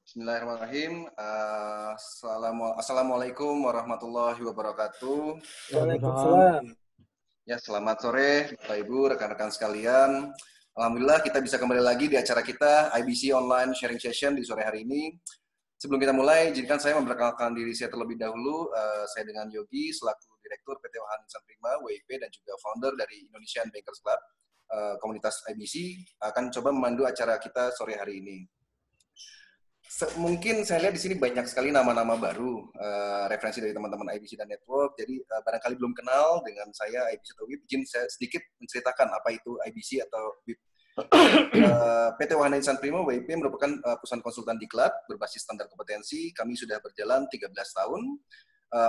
Bismillahirrahmanirrahim. Assalamualaikum warahmatullahi wabarakatuh. Waalaikumsalam. Ya, selamat sore Bapak Ibu, rekan-rekan sekalian. Alhamdulillah kita bisa kembali lagi di acara kita IBC Online Sharing Session di sore hari ini. Sebelum kita mulai, izinkan saya memperkenalkan diri saya terlebih dahulu. Saya dengan Yogi selaku Direktur PT Wahana Insan Prima, WIP, dan juga founder dari Indonesian Bankers Club, komunitas IBC, akan coba memandu acara kita sore hari ini. Mungkin saya lihat di sini banyak sekali nama-nama baru, referensi dari teman-teman IBC dan Network. Jadi barangkali belum kenal dengan saya IBC atau WIP, izin saya sedikit menceritakan apa itu IBC atau WIP. PT Wahana Insan Prima WIP merupakan perusahaan konsultan diklat berbasis standar kompetensi. Kami sudah berjalan 13 tahun.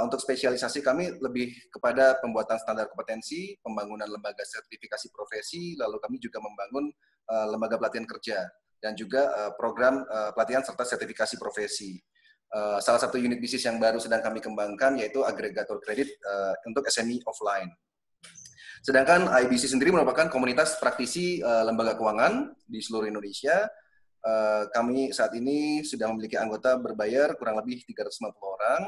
Untuk spesialisasi kami lebih kepada pembuatan standar kompetensi, pembangunan lembaga sertifikasi profesi, lalu kami juga membangun lembaga pelatihan kerja dan juga program pelatihan serta sertifikasi profesi. Salah satu unit bisnis yang baru sedang kami kembangkan yaitu agregator kredit untuk SME offline. Sedangkan IBC sendiri merupakan komunitas praktisi lembaga keuangan di seluruh Indonesia. Kami saat ini sudah memiliki anggota berbayar kurang lebih 350 orang.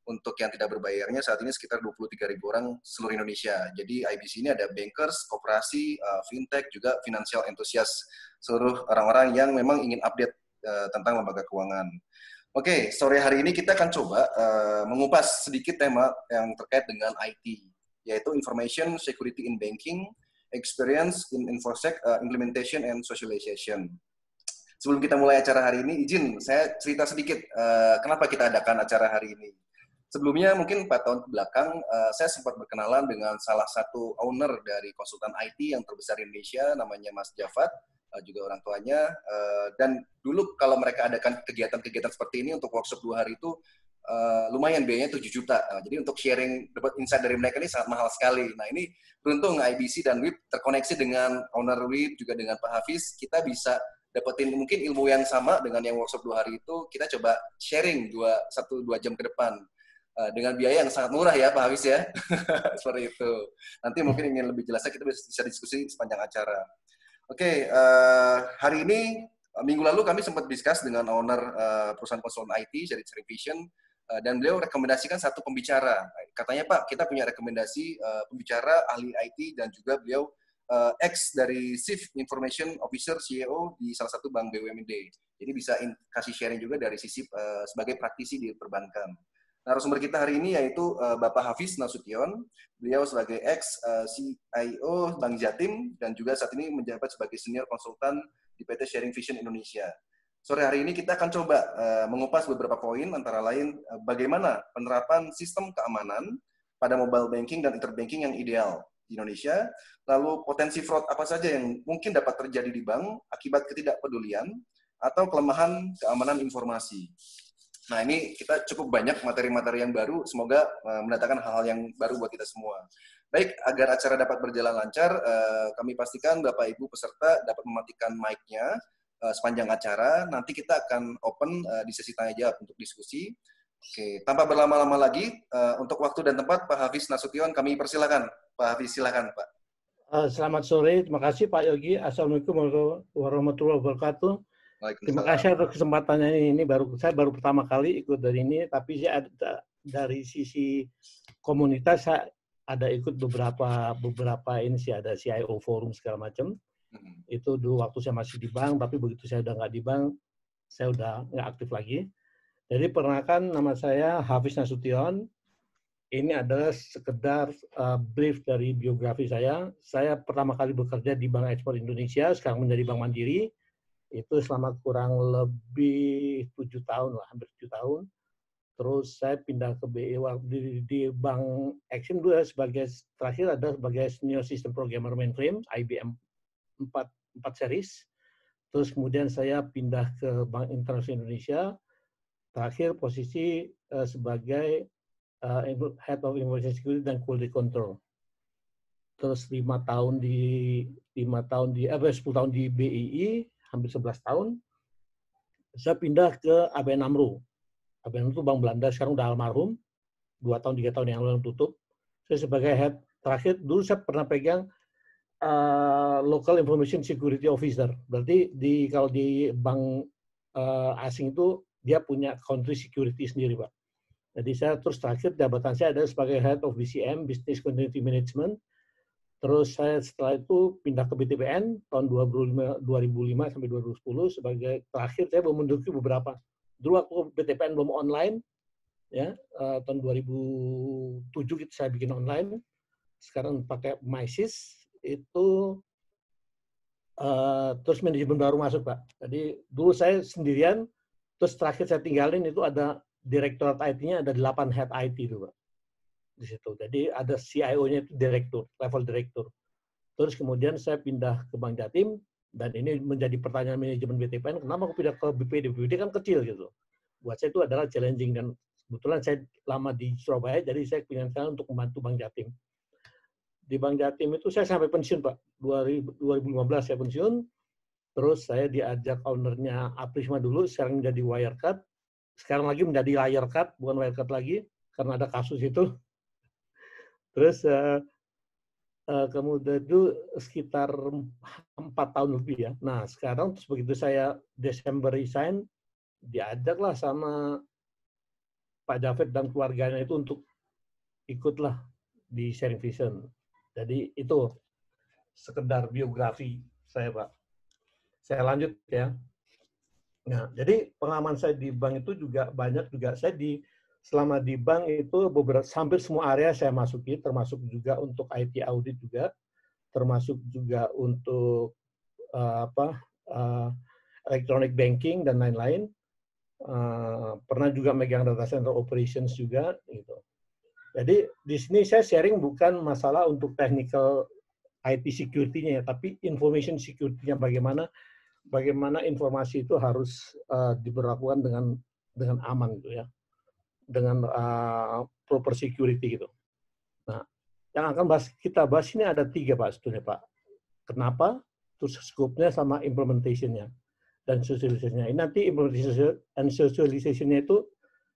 Untuk yang tidak berbayarnya saat ini sekitar 23.000 orang seluruh Indonesia. Jadi IBC ini ada bankers, koperasi, fintech, juga financial enthusiast. Seluruh orang-orang yang memang ingin update tentang lembaga keuangan. Oke, sore hari ini kita akan coba mengupas sedikit tema yang terkait dengan IT, yaitu Information Security in Banking, Experience in InfoSec, Implementation and Socialization. Sebelum kita mulai acara hari ini, izin saya cerita sedikit kenapa kita adakan acara hari ini. Sebelumnya mungkin 4 tahun ke belakang, saya sempat berkenalan dengan salah satu owner dari konsultan IT yang terbesar di Indonesia, namanya Mas Jafat, juga orang tuanya. Dan dulu kalau mereka adakan kegiatan-kegiatan seperti ini untuk workshop 2 hari itu, lumayan biayanya 7 juta. Jadi untuk sharing, dapat insight dari mereka ini sangat mahal sekali. Nah ini beruntung IBC dan WIP terkoneksi dengan owner WIP, juga dengan Pak Hafiz, kita bisa dapetin mungkin ilmu yang sama dengan yang workshop 2 hari itu, kita coba sharing 1-2 jam ke depan. Dengan biaya yang sangat murah ya Pak Hafiz ya. Seperti itu. Nanti mungkin ingin lebih jelasnya kita bisa diskusi sepanjang acara. Oke, hari ini minggu lalu kami sempat discuss dengan owner perusahaan konsultan IT dari Sharing Vision, dan beliau rekomendasikan satu pembicara. Katanya Pak, kita punya rekomendasi pembicara ahli IT dan juga beliau ex dari Chief Information Officer CEO di salah satu bank BUMD. Jadi bisa kasih sharing juga dari sisi sebagai praktisi di perbankan. Narasumber kita hari ini yaitu Bapak Hafiz Nasution. Beliau sebagai ex-CIO Bank Jatim dan juga saat ini menjabat sebagai senior konsultan di PT Sharing Vision Indonesia. Sore hari ini kita akan coba mengupas beberapa poin, antara lain bagaimana penerapan sistem keamanan pada mobile banking dan interbanking yang ideal di Indonesia, lalu potensi fraud apa saja yang mungkin dapat terjadi di bank akibat ketidakpedulian atau kelemahan keamanan informasi. Nah, ini kita cukup banyak materi-materi yang baru, semoga mendatangkan hal-hal yang baru buat kita semua. Baik, agar acara dapat berjalan lancar, kami pastikan Bapak Ibu peserta dapat mematikan mic-nya sepanjang acara. Nanti kita akan open di sesi tanya jawab untuk diskusi. Oke, tanpa berlama-lama lagi, untuk waktu dan tempat Pak Hafiz Nasution kami persilakan. Pak Hafiz, silakan Pak. Selamat sore, terima kasih Pak Yogi. Assalamualaikum warahmatullahi wabarakatuh. Terima kasih atas kesempatannya ini. Saya baru pertama kali ikut dari ini, tapi saya ada, dari sisi komunitas saya ada ikut beberapa ini sih, ada CIO forum segala macam. Itu dulu waktu saya masih di bank, tapi begitu saya udah nggak di bank, saya udah nggak aktif lagi. Jadi perkenalkan, nama saya Hafiz Nasution. Ini adalah sekedar brief dari biografi saya. Saya pertama kali bekerja di Bank Ekspor Indonesia, sekarang menjadi Bank Mandiri. Itu selama kurang lebih 7 tahun lah, hampir 7 tahun. Terus saya pindah ke BI di Bank Exim dulu sebagai terakhir ada sebagai senior system programmer mainframe IBM 4 series. Terus kemudian saya pindah ke Bank Internasional Indonesia. Terakhir posisi sebagai Head of Information Security dan Quality Control. Terus 10 tahun di BII, hampir 11 tahun, saya pindah ke ABN AMRO. ABN AMRO itu Bank Belanda, sekarang udah almarhum, 2 tahun, 3 tahun yang lalu tutup. Saya sebagai head, terakhir, dulu saya pernah pegang Local Information Security Officer. Berarti kalau di bank asing itu dia punya country security sendiri, Pak. Jadi saya terus terakhir jabatan saya adalah sebagai Head of BCM, Business Continuity Management. Terus saya setelah itu pindah ke BTPN tahun 2005 sampai 2010 sebagai terakhir saya menduduki beberapa. Dulu aku BTPN belum online, ya tahun 2007 gitu saya bikin online. Sekarang pakai MySys itu terus manajemen baru masuk, Pak. Jadi dulu saya sendirian, terus terakhir saya tinggalin itu ada direktorat IT-nya ada 8 head IT itu, Pak. Di situ. Jadi ada CIO-nya itu direktur, level direktur. Terus kemudian saya pindah ke Bank Jatim, dan ini menjadi pertanyaan manajemen BTPN, kenapa aku pindah ke BPD? BPD kan kecil gitu. Buat saya itu adalah challenging, dan kebetulan saya lama di Surabaya, jadi saya pindah untuk membantu Bank Jatim. Di Bank Jatim itu saya sampai pensiun, Pak. 2015 saya pensiun, terus saya diajak ownernya Aprisma dulu, sekarang menjadi Wirecard, sekarang lagi menjadi Wirecard, bukan Wirecard lagi, karena ada kasus itu. Terus kemudian itu sekitar 4 tahun lebih ya. Nah sekarang terus begitu saya Desember resign, diajaklah sama Pak Javed dan keluarganya itu untuk ikutlah di Sharing Vision. Jadi itu sekedar biografi saya, Pak. Saya lanjut ya. Nah, jadi pengalaman saya di bank itu juga banyak juga. Saya selama di bank itu hampir semua area saya masuki, termasuk juga untuk IT audit juga, termasuk juga untuk electronic banking dan lain-lain. Pernah juga megang data center operations juga gitu. Jadi di sini saya sharing bukan masalah untuk technical IT security-nya, tapi information security-nya bagaimana informasi itu harus diberlakukan dengan aman gitu ya, dengan proper security gitu. Nah, yang akan kita bahas ini ada 3, Pak, sebetulnya, Pak. Kenapa? Terus scope-nya sama implementation-nya dan socialization-nya. Ini nanti implementation and socialization-nya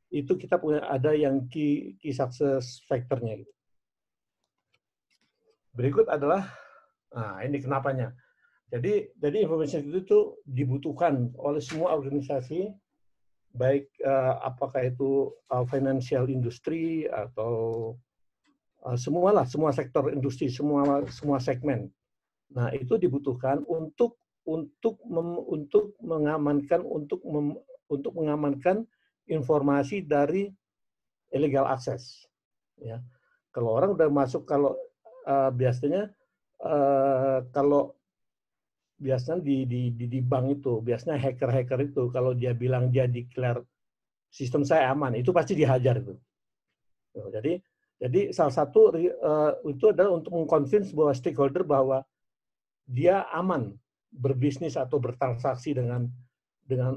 itu kita punya ada yang key success factor-nya gitu. Berikut adalah, nah ini kenapanya. Jadi information itu dibutuhkan oleh semua organisasi, baik apakah itu financial industry atau semua sektor industri, semua segmen. Nah itu dibutuhkan untuk mengamankan informasi dari illegal access. Ya, kalau orang udah masuk, kalau biasanya di bank itu, biasanya hacker itu kalau dia bilang dia declare sistem saya aman, itu pasti dihajar itu. Jadi salah satu itu adalah untuk mengconvince bahwa stakeholder bahwa dia aman berbisnis atau bertransaksi dengan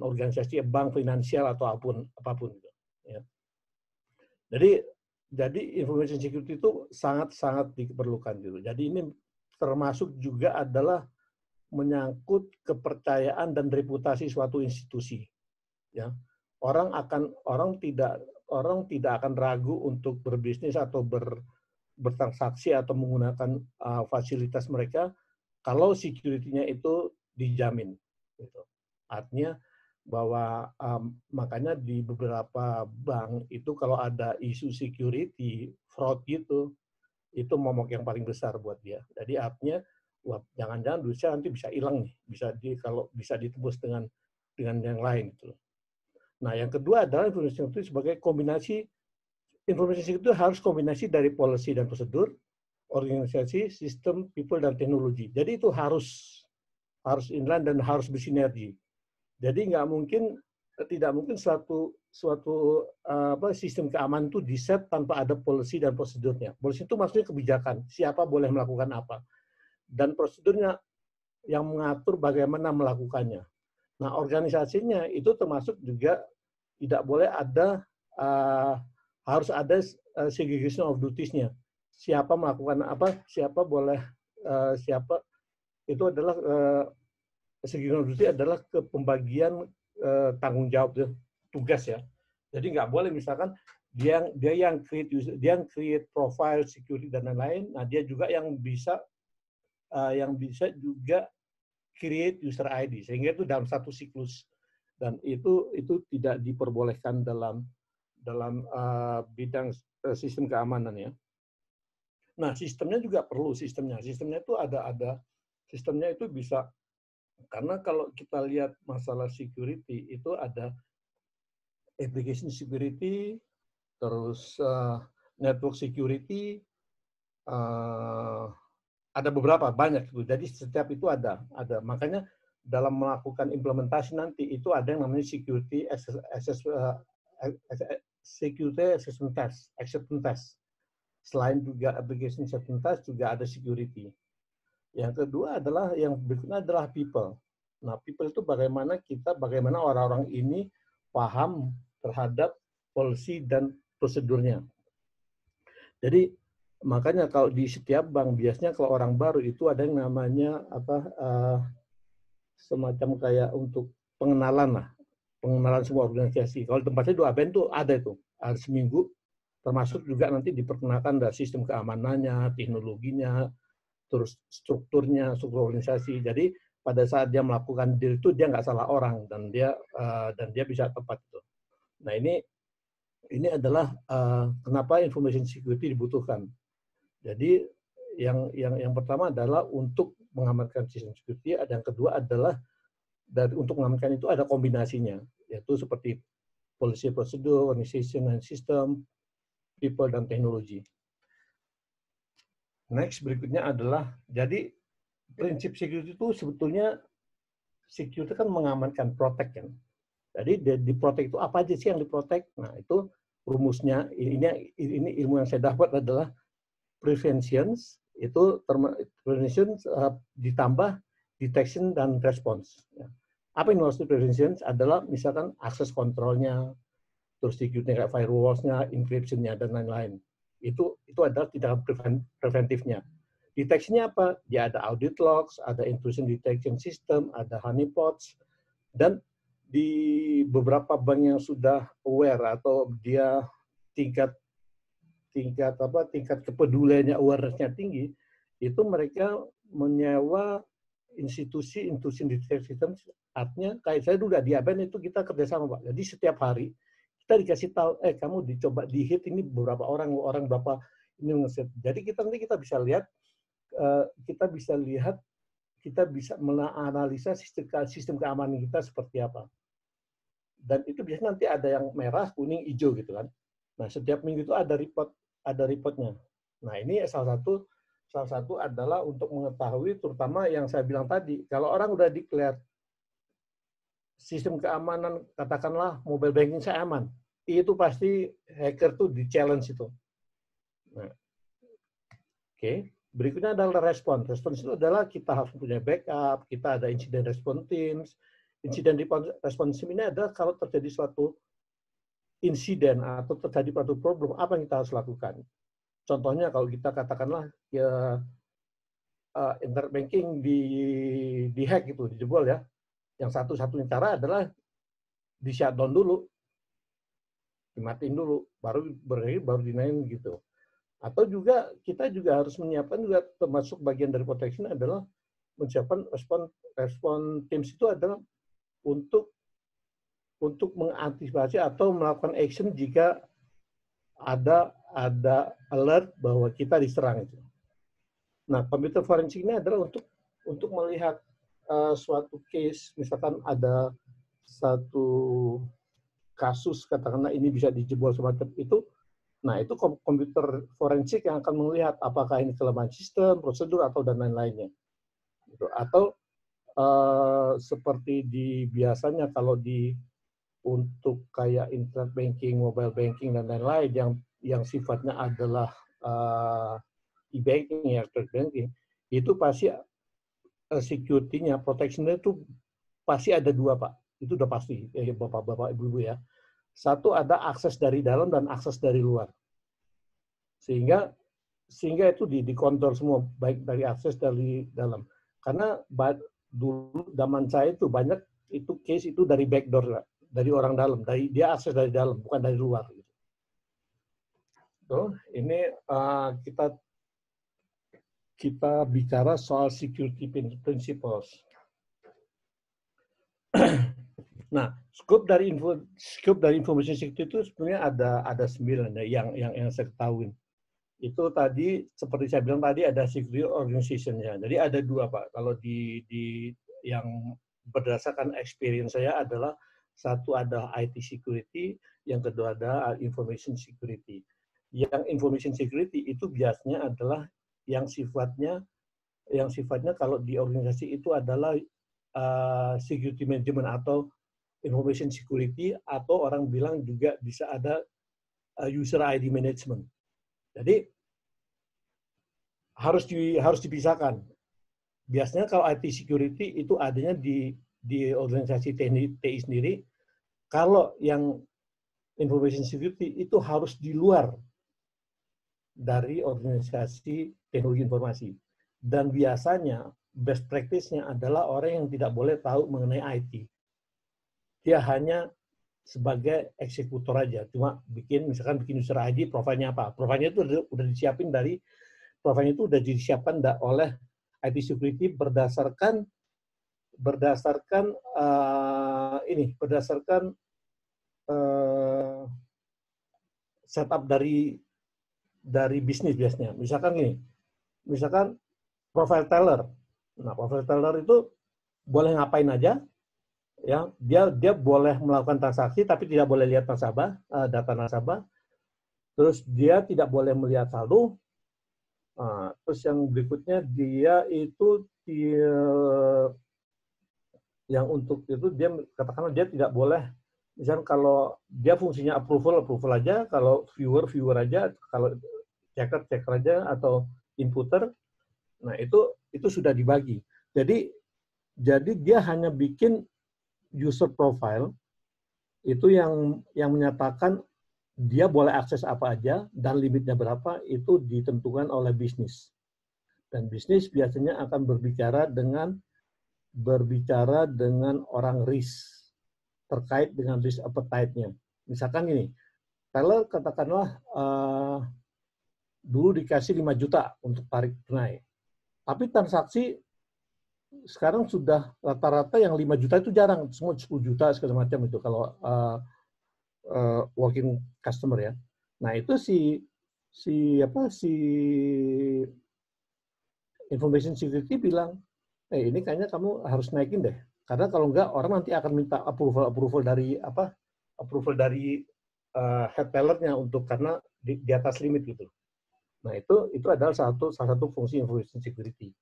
organisasi bank, finansial atau apapun. Ya. Jadi information security itu sangat diperlukan gitu. Jadi ini termasuk juga adalah menyangkut kepercayaan dan reputasi suatu institusi. Ya, orang tidak akan ragu untuk berbisnis atau bertransaksi atau menggunakan fasilitas mereka kalau security-nya itu dijamin. Gitu. Artinya bahwa makanya di beberapa bank itu kalau ada isu security fraud gitu, itu momok yang paling besar buat dia. Jadi artinya wah, jangan-jangan duit saya nanti bisa hilang nih, kalau bisa ditebus dengan yang lain gitu. Nah, yang kedua adalah information security sebagai kombinasi. Information security itu harus kombinasi dari policy dan prosedur, organisasi, sistem, people, dan teknologi. Jadi itu harus inline dan harus bersinergi. Jadi tidak mungkin suatu sistem keamanan itu di-set tanpa ada policy dan prosedurnya. Policy itu maksudnya kebijakan, siapa boleh melakukan apa. Dan prosedurnya yang mengatur bagaimana melakukannya. Nah, organisasinya itu termasuk juga tidak boleh ada, harus ada segregation of duties-nya. Siapa melakukan apa, siapa boleh, siapa itu adalah segregation of duties adalah pembagian tanggung jawab tugas ya. Jadi nggak boleh misalkan dia yang create profile security dan lain-lain. Nah dia juga yang bisa juga create user ID, sehingga itu dalam satu siklus. dan itu tidak diperbolehkan dalam bidang sistem keamanan ya. Nah, sistemnya juga perlu sistemnya itu ada sistemnya itu bisa, karena kalau kita lihat masalah security itu ada application security, terus network security, ada beberapa banyak itu. Jadi setiap itu ada. Makanya dalam melakukan implementasi nanti itu ada yang namanya security assessment test, acceptance test. Selain juga application acceptance test juga ada security. Yang kedua adalah yang berikutnya adalah people. Nah, people itu bagaimana orang-orang ini paham terhadap policy dan prosedurnya. Jadi makanya kalau di setiap bank biasanya kalau orang baru itu ada yang namanya semacam kayak untuk pengenalan semua organisasi. Kalau tempatnya di ABN tuh ada seminggu, termasuk juga nanti diperkenalkan dari sistem keamanannya, teknologinya, terus struktur organisasi. Jadi pada saat dia melakukan deal itu dia nggak salah orang dan dia bisa tepat itu. Nah ini adalah kenapa information security dibutuhkan. Jadi yang pertama adalah untuk mengamankan sistem security, yang kedua adalah untuk mengamankan itu ada kombinasinya, yaitu seperti policy prosedur, organization and system, people dan teknologi. Next berikutnya adalah, jadi prinsip security itu sebetulnya security kan mengamankan, protect kan. Jadi di protect itu apa aja sih yang diprotect? Nah itu rumusnya, ini ilmu yang saya dapat adalah prevention ditambah detection dan response. Apa yang maksud prevention? Adalah misalkan akses kontrolnya, terus security kayak firewalls-nya, encryption-nya, dan lain-lain. Itu adalah tindakan preventifnya. Detection-nya apa? Ya ada audit logs, ada intrusion detection system, ada honeypots, dan di beberapa bank yang sudah aware atau dia tingkat kepeduliannya, awareness-nya tinggi, itu mereka menyewa institusi detection system. Artinya kayak saya dulu di ABN itu kita kerjasama Pak. Jadi setiap hari kita dikasih tahu, kamu dicoba di hit ini beberapa orang berapa ini ngeset. Jadi nanti kita bisa lihat, kita bisa menganalisa sistem keamanan kita seperti apa. Dan itu biasanya nanti ada yang merah, kuning, hijau gitu kan. Nah setiap minggu itu ada reportnya. Nah ini salah satu adalah untuk mengetahui, terutama yang saya bilang tadi, kalau orang udah declare sistem keamanan, katakanlah mobile banking saya aman, itu pasti hacker tuh di challenge itu. Nah, Oke. Berikutnya adalah respon. Respon itu adalah kita harus punya backup, kita ada incident response teams. Incident response team ini adalah kalau terjadi suatu insiden atau terjadi suatu problem, apa yang kita harus lakukan. Contohnya kalau kita katakanlah internet banking di hack gitu, dijebol ya. Yang satu-satunya cara adalah di shutdown dulu, dimatiin dulu, baru dinaik gitu. Atau juga kita juga harus menyiapkan juga termasuk bagian dari protection adalah menyiapkan respon teams itu adalah untuk mengantisipasi atau melakukan action jika ada alert bahwa kita diserang itu. Nah, computer forensik ini adalah untuk melihat suatu case, misalkan ada satu kasus katakanlah ini bisa dijebol semacam itu. Nah, itu komputer forensik yang akan melihat apakah ini kelemahan sistem, prosedur, atau dan lain-lainnya. Atau seperti biasanya kalau untuk kayak internet banking, mobile banking, dan lain-lain yang sifatnya adalah e-banking, internet banking, itu pasti security-nya, protection-nya itu pasti ada dua, Pak. Itu udah pasti, Bapak-Bapak, Ibu-Ibu ya. Satu ada akses dari dalam dan akses dari luar. Sehingga itu dikontrol semua, baik dari akses dari dalam. Karena dulu zaman saya itu banyak itu case itu dari backdoor, dari orang dalam, dia akses dari dalam, bukan dari luar. So, ini kita bicara soal security principles. Nah, scope dari information security itu sebenarnya ada 9 ya, yang saya ketahui. Itu tadi seperti saya bilang tadi ada security organization-nya. Jadi ada 2 Pak. Kalau di yang berdasarkan experience saya adalah satu ada IT security, yang kedua ada information security. Yang information security itu biasanya adalah yang sifatnya kalau di organisasi itu adalah security management atau information security, atau orang bilang juga bisa ada user ID management. Jadi harus dipisahkan. Biasanya kalau IT security itu adanya di organisasi TI sendiri. Kalau yang information security itu harus di luar dari organisasi teknologi informasi. Dan biasanya best practice-nya adalah orang yang tidak boleh tahu mengenai IT. Dia hanya sebagai eksekutor aja, cuma misalkan bikin user ID, profilnya apa? Profilnya itu udah disiapin profilnya itu udah disiapkan oleh IT security berdasarkan setup dari bisnis biasanya. Misalkan profile teller. Nah, profile teller itu boleh ngapain aja, ya, dia boleh melakukan transaksi tapi tidak boleh lihat data nasabah. Terus dia tidak boleh melihat saldo. Terus yang berikutnya dia itu yang untuk itu dia katakanlah dia tidak boleh, misalnya kalau dia fungsinya approval aja, kalau viewer aja, kalau checker aja, atau inputter. Nah, itu sudah dibagi. Jadi dia hanya bikin user profile itu yang menyatakan dia boleh akses apa aja dan limitnya berapa, itu ditentukan oleh bisnis. Dan bisnis biasanya akan berbicara dengan orang risk, terkait dengan risk appetite-nya. Misalkan gini, teller katakanlah dulu dikasih 5 juta untuk tarik tunai. Tapi transaksi sekarang sudah rata-rata yang 5 juta itu jarang, semua 10 juta segala macam itu kalau working customer ya. Nah, itu si information security bilang, ini kayaknya kamu harus naikin deh. Karena kalau enggak orang nanti akan minta approval dari head tellernya untuk karena di atas limit gitu. Nah, itu adalah salah satu fungsi information security.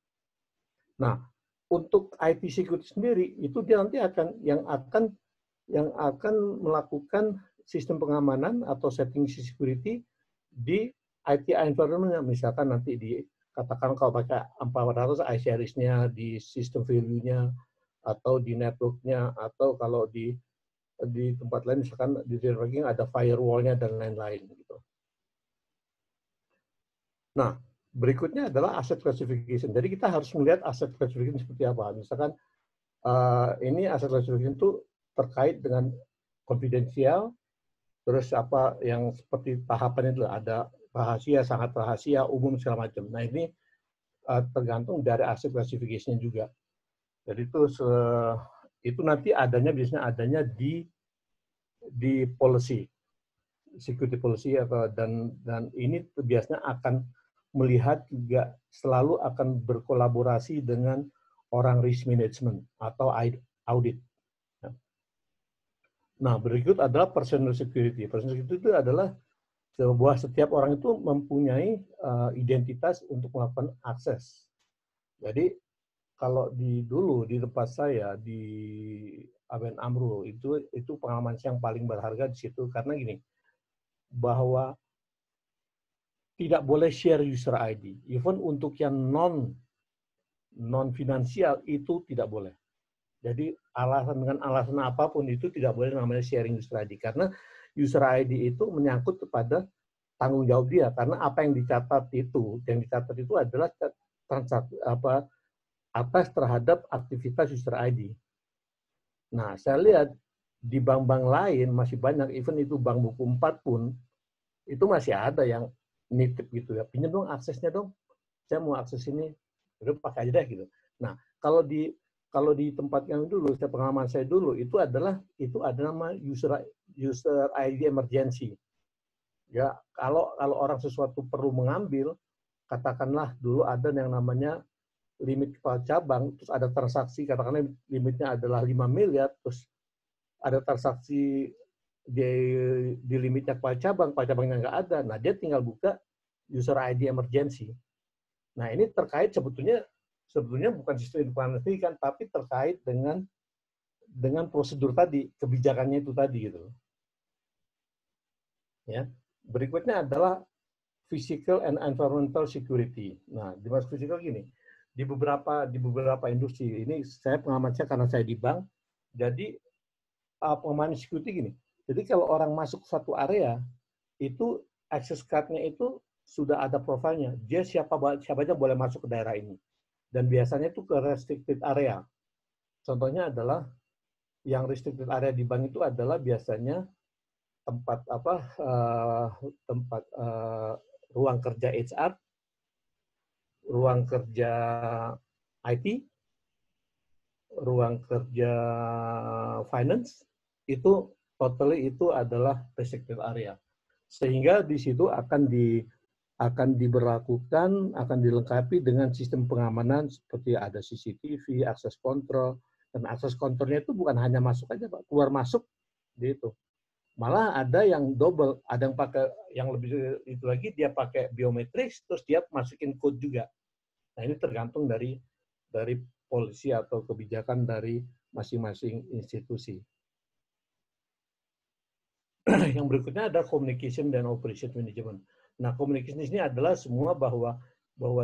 Nah, untuk IT security sendiri itu dia nanti yang akan melakukan sistem pengamanan atau setting security di IT environment-nya. Misalkan nanti katakan kalau pakai 400 iSeries-nya, di sistem value-nya, atau di network-nya, atau kalau di tempat lain misalkan di networking ada firewall-nya dan lain-lain gitu. Nah, berikutnya adalah asset classification. Jadi kita harus melihat asset classification seperti apa. Misalkan ini asset classification itu terkait dengan konfidensial, terus apa yang seperti tahapan itu ada rahasia, sangat rahasia, umum segala macam. Nah, ini tergantung dari asset classification juga. Jadi itu nanti biasanya adanya di policy, security policy, dan ini biasanya akan melihat juga selalu akan berkolaborasi dengan orang risk management atau audit. Nah, berikut adalah personal security. Personal security itu adalah setiap orang itu mempunyai identitas untuk melakukan akses. Jadi kalau dulu di tempat saya di ABN AMRO itu pengalaman yang paling berharga di situ karena gini, bahwa tidak boleh share user ID, even untuk yang non finansial itu tidak boleh. Jadi dengan alasan apapun itu tidak boleh namanya sharing user ID, karena user ID itu menyangkut kepada tanggung jawab dia, karena apa yang dicatat itu adalah transaksi atas terhadap aktivitas user ID. Nah, saya lihat di bank-bank lain masih banyak, even itu bank buku 4 pun itu masih ada yang nitip gitu ya, pinjam dong aksesnya dong, saya mau akses ini, udah pakai aja deh gitu. Nah, kalau di kalau di tempat yang dulu, pengalaman saya dulu itu ada nama user ID emergency. Ya, kalau orang sesuatu perlu mengambil, katakanlah dulu ada yang namanya limit kepala cabang, terus ada transaksi, katakanlah limitnya adalah 5 miliar, terus ada transaksi di limitnya kepala cabangnya nggak ada, nah dia tinggal buka user ID emergency. Nah ini terkait sebetulnya bukan sistem informasi kan, tapi terkait dengan prosedur tadi, kebijakannya itu tadi gitu. Ya. Berikutnya adalah physical and environmental security. Nah, di mas physical gini, di beberapa industri ini saya pengalaman saya karena saya di bank, jadi pengamanan security gini. Jadi kalau orang masuk suatu area itu access card-nya itu sudah ada profilnya. Dia siapa aja boleh masuk ke daerah ini. Dan biasanya itu ke restricted area. Contohnya adalah yang restricted area di bank itu adalah biasanya tempat ruang kerja HR, ruang kerja IT, ruang kerja finance, itu totally itu adalah restricted area. Sehingga di situ akan diberlakukan, akan dilengkapi dengan sistem pengamanan seperti ada CCTV, akses kontrol, dan akses kontrolnya itu bukan hanya masuk aja, Pak, keluar masuk gitu. Malah ada yang double, ada yang pakai yang lebih itu lagi, dia pakai biometris, terus dia masukin code juga. Nah ini tergantung dari polisi atau kebijakan dari masing-masing institusi. Yang berikutnya ada communication dan operation management. Nah communication ini adalah semua bahwa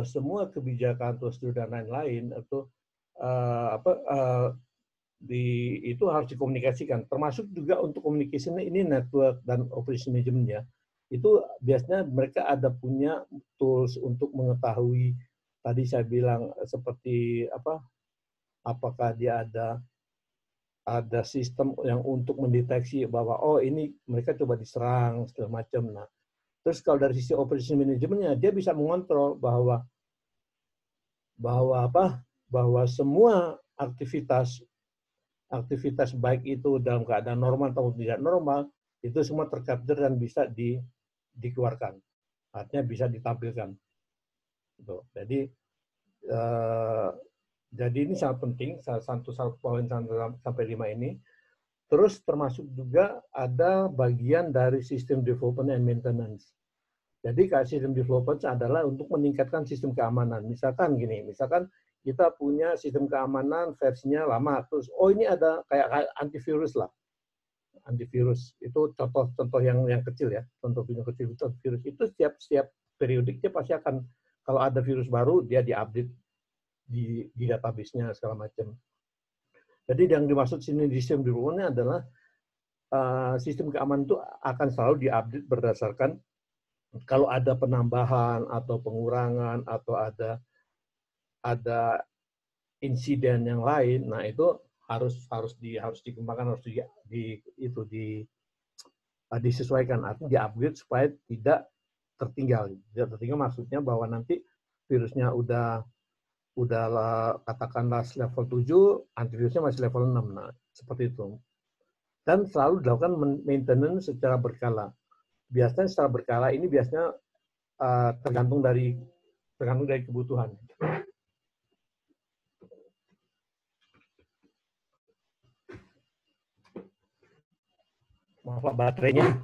semua kebijakan, prosedur dan lain-lain atau itu harus dikomunikasikan, termasuk juga untuk komunikasinya ini network dan operation management-nya. Itu biasanya mereka ada punya tools untuk mengetahui, tadi saya bilang seperti apakah dia ada sistem yang untuk mendeteksi bahwa oh ini mereka coba diserang segala macam. Nah, terus kalau dari sisi operation management-nya dia bisa mengontrol bahwa semua aktivitas baik itu dalam keadaan normal atau tidak normal, itu semua tercapture dan bisa dikeluarkan. Artinya bisa ditampilkan. Jadi ini sangat penting, satu poin sampai 5 ini. Terus termasuk juga ada bagian dari sistem development and maintenance. Jadi sistem development adalah untuk meningkatkan sistem keamanan. Misalkan kita punya sistem keamanan versinya lama, terus ini ada kayak antivirus lah. Antivirus itu contoh yang kecil ya, contoh yang kecil itu antivirus itu setiap periodiknya pasti akan, kalau ada virus baru dia diupdate di database-nya segala macam. Jadi yang dimaksud sini di sistem development adalah sistem keamanan itu akan selalu diupdate berdasarkan kalau ada penambahan atau pengurangan atau ada insiden yang lain, nah itu harus dikembangkan, harus disesuaikan, artinya di-upgrade supaya tidak tertinggal. Tidak tertinggal maksudnya bahwa nanti virusnya udah katakanlah level 7, antivirusnya masih level 6. Nah, seperti itu. Dan selalu dilakukan maintenance secara berkala. Biasanya secara berkala ini biasanya tergantung dari kebutuhan. Maaf Pak, baterainya.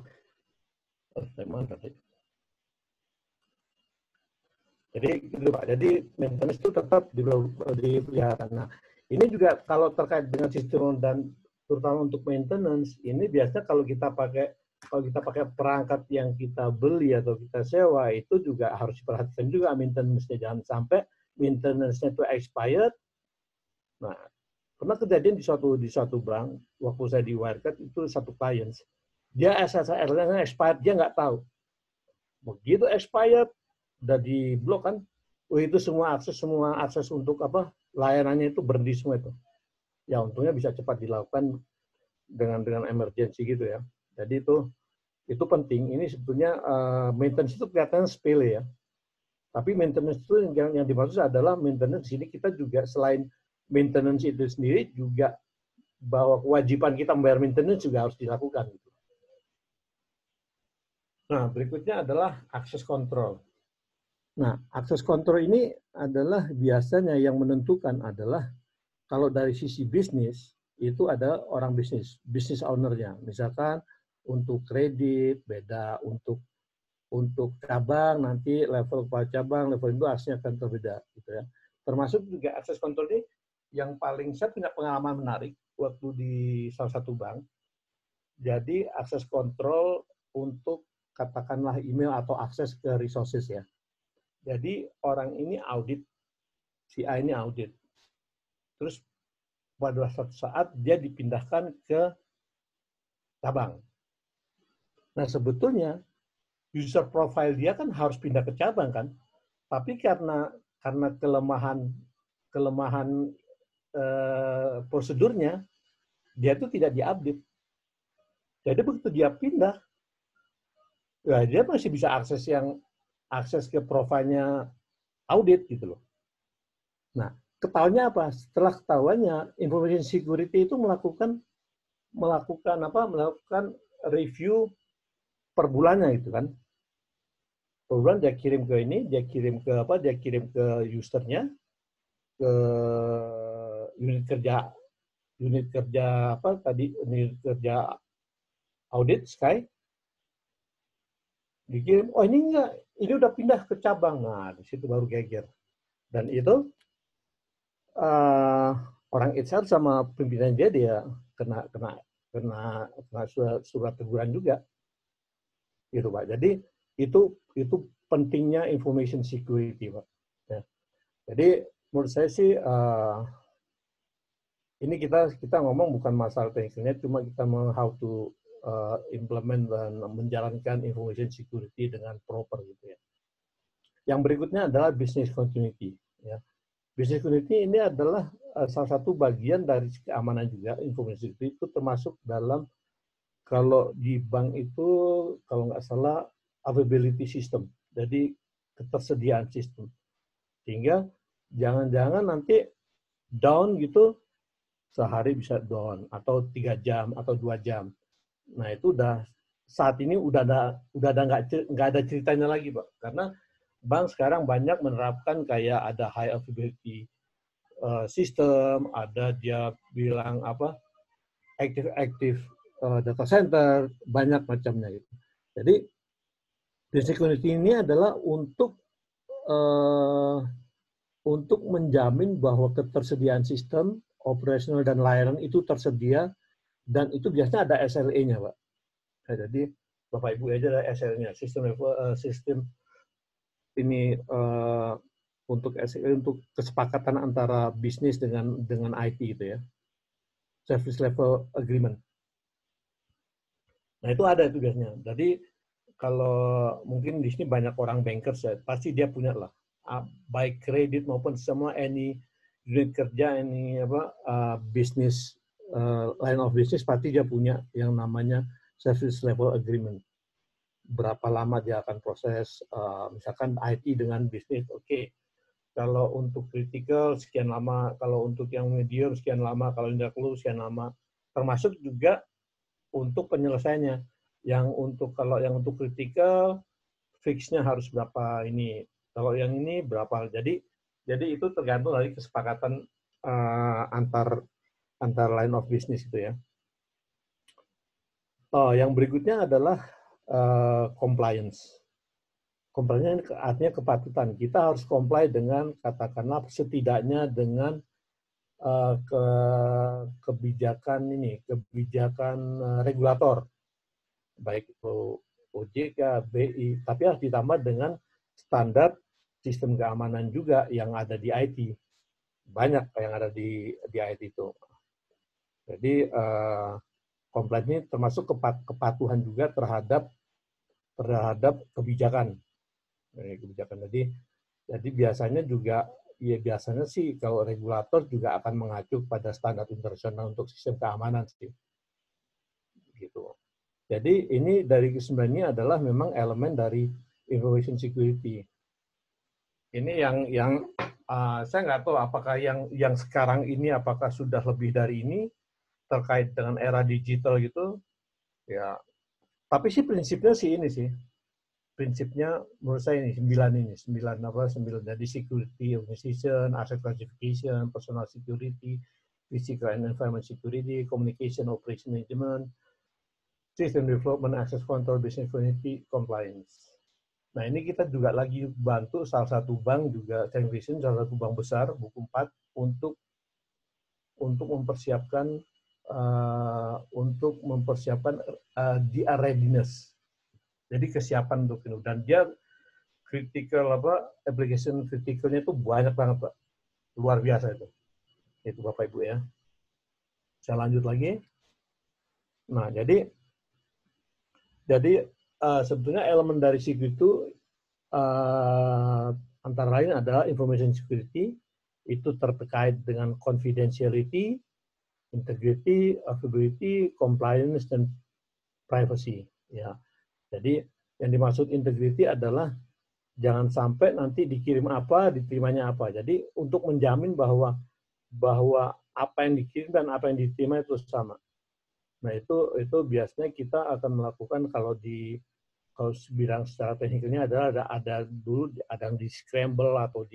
Jadi gitu Pak. Jadi maintenance itu tetap dipelihara. Nah, ini juga kalau terkait dengan sistem dan terutama untuk maintenance, ini biasanya kalau kita pakai perangkat yang kita beli atau kita sewa, itu juga harus diperhatikan juga maintenance-nya. Jangan sampai maintenance-nya itu expired. Nah, pernah kejadian di suatu bank, waktu saya di Wirecard, itu satu klien. Dia SSL-nya expired, dia nggak tahu. Begitu expired, udah diblok kan, itu semua akses untuk layanannya itu berhenti semua itu. Ya untungnya bisa cepat dilakukan dengan emergency gitu ya. Jadi itu penting. Ini sebetulnya maintenance itu kelihatannya sepele ya. Tapi maintenance itu yang dimaksud adalah maintenance di sini kita juga selain maintenance itu sendiri juga bahwa kewajiban kita membayar maintenance juga harus dilakukan. Nah, berikutnya adalah akses kontrol. Nah, akses kontrol ini adalah biasanya yang menentukan adalah kalau dari sisi bisnis, itu ada orang bisnis owner-nya. Misalkan untuk kredit, beda. Untuk cabang, nanti level kepala cabang, level itu aksesnya akan berbeda. Gitu ya. Termasuk juga akses kontrol ini yang paling saya punya pengalaman menarik waktu di salah satu bank. Jadi akses kontrol untuk katakanlah email atau akses ke resources ya. Jadi orang ini audit, si A ini audit. Terus pada suatu saat dia dipindahkan ke cabang. Nah sebetulnya user profile dia kan harus pindah ke cabang kan, tapi karena kelemahan prosedurnya dia itu tidak diupdate. Jadi begitu dia pindah, ya dia masih bisa akses ke profilnya audit gitu loh. Nah, ketahuannya apa? Setelah ketahuannya, information security itu melakukan review per bulannya gitu kan. Per bulan dia kirim ke ini, dia kirim ke usernya, ke unit kerja audit Sky, dikirim, oh ini enggak, ini udah pindah ke cabang. Nah, di situ baru geger. Dan itu orang HR sama pimpinan dia kena surat teguran juga, gitu Pak. Jadi itu pentingnya information security Pak. Ya. Jadi menurut saya sih ini kita ngomong bukan masalah teknisnya, cuma kita mau how to implement dan menjalankan information security dengan proper gitu ya. Yang berikutnya adalah business continuity. Ya. Business continuity ini adalah salah satu bagian dari keamanan juga, information security itu termasuk dalam, kalau di bank itu kalau nggak salah availability system, jadi ketersediaan sistem. Sehingga jangan-jangan nanti down gitu, sehari bisa down, atau 3 jam, atau 2 jam. Nah itu saat ini udah nggak ada ceritanya lagi Pak, karena bank sekarang banyak menerapkan kayak ada high availability system, ada dia bilang active data center, banyak macamnya gitu. Jadi business continuity ini adalah untuk menjamin bahwa ketersediaan sistem operasional dan layanan itu tersedia, dan itu biasanya ada SLA-nya, Pak. Nah, jadi Bapak Ibu aja ada SLA-nya, sistem ini untuk SLA, untuk kesepakatan antara bisnis dengan IT gitu ya. Service level agreement. Nah, itu ada itu biasanya. Jadi kalau mungkin di sini banyak orang bankers ya, pasti dia punya lah, baik kredit maupun semua unit kerja, bisnis, line of business, pasti dia punya yang namanya service level agreement. Berapa lama dia akan proses, misalkan IT dengan bisnis, oke. Kalau untuk critical sekian lama, kalau untuk yang medium sekian lama, kalau tidak perlu sekian lama. Termasuk juga untuk penyelesaiannya. Kalau yang untuk critical, fix-nya harus berapa ini. Kalau yang ini berapa. Jadi itu tergantung dari kesepakatan antar line of business itu ya. Yang berikutnya adalah compliance. Compliance artinya kepatutan. Kita harus comply dengan, katakanlah setidaknya dengan kebijakan regulator, baik itu OJK, BI, tapi harus ditambah dengan standar sistem keamanan juga yang ada di IT. Banyak yang ada di IT itu. Jadi compliance ini termasuk kepatuhan juga terhadap kebijakan. Jadi biasanya sih kalau regulator juga akan mengacu pada standar internasional untuk sistem keamanan sih. Gitu. Jadi ini dari kesembilannya adalah memang elemen dari information security. Ini yang Saya nggak tahu apakah yang sekarang ini apakah sudah lebih dari ini terkait dengan era digital gitu. Ya, tapi sih prinsipnya sih ini sih. Prinsipnya menurut saya ini 9 jadi security organization, asset classification, personal security, physical and environment security, communication, operation management, system development, access control, business continuity, compliance. Nah, ini kita juga lagi bantu salah satu bank juga, Vision, salah satu bank besar, buku 4, untuk mempersiapkan DR readiness. Jadi kesiapan untuk itu. Dan dia critical application criticalnya itu banyak banget, Pak. Luar biasa itu. Itu Bapak Ibu ya. Saya lanjut lagi. Nah, jadi sebetulnya elemen dari security itu antara lain adalah information security, itu terkait dengan confidentiality, integrity, availability, compliance, dan privacy. Ya, jadi yang dimaksud integrity adalah jangan sampai nanti dikirim apa, diterimanya apa. Jadi untuk menjamin bahwa apa yang dikirim dan apa yang diterima itu sama. Nah, itu biasanya kita akan melakukan kalau bilang secara teknikalnya adalah ada yang di scramble atau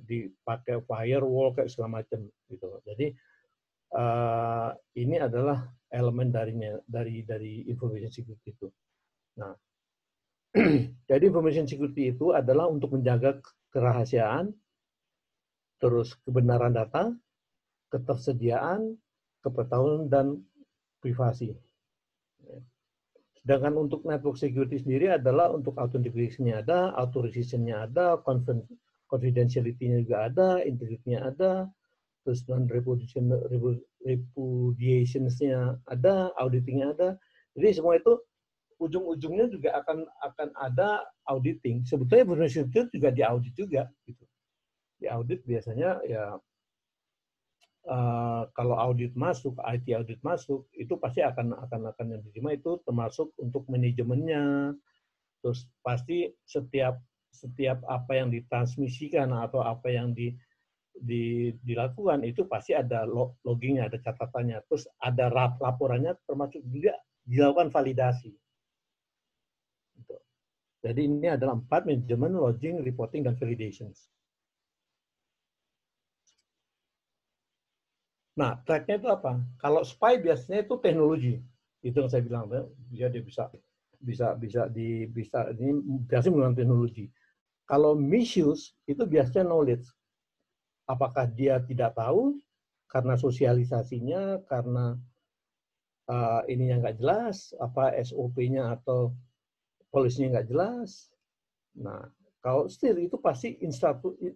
dipakai firewall kayak segala macam gitu. Jadi ini adalah elemen dari information security itu. Nah, jadi information security itu adalah untuk menjaga kerahasiaan, terus kebenaran data, ketersediaan, kepengetahuan, dan privasi. Sedangkan untuk network security sendiri adalah untuk authentication-nya ada, authorization-nya ada, confidentiality-nya juga ada, integrity-nya ada, terus repudiation-nya ada, auditing-nya ada. Jadi semua itu ujung-ujungnya juga akan ada auditing. Sebetulnya information security juga diaudit juga gitu. Diaudit biasanya ya kalau audit masuk, IT audit masuk, itu pasti akan yang diterima itu termasuk untuk manajemennya. Terus pasti setiap apa yang ditransmisikan atau apa yang dilakukan itu pasti ada loggingnya, ada catatannya. Terus ada laporannya, termasuk juga dilakukan validasi. Jadi ini adalah 4, manajemen, logging, reporting, dan validations. Nah, track-nya itu apa? Kalau spy biasanya itu teknologi. Itu yang saya bilang, dia bisa ini biasanya menggunakan teknologi. Kalau misuse itu biasanya knowledge. Apakah dia tidak tahu karena sosialisasinya, karena ininya nggak jelas, apa SOP-nya atau polisinya nggak jelas. Nah, kalau still itu pasti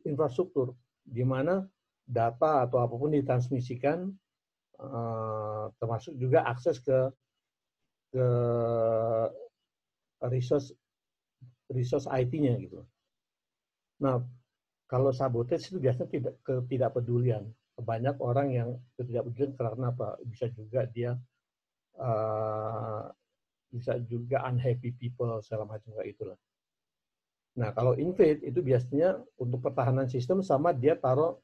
infrastruktur di mana data atau apapun ditransmisikan, termasuk juga akses ke resource IT-nya gitu. Nah, kalau sabotage itu biasanya tidak pedulian. Banyak orang yang tidak pedulian karena apa? Bisa juga dia bisa juga unhappy people segala macam kayak itulah. Nah, kalau invade itu biasanya untuk pertahanan sistem sama dia taruh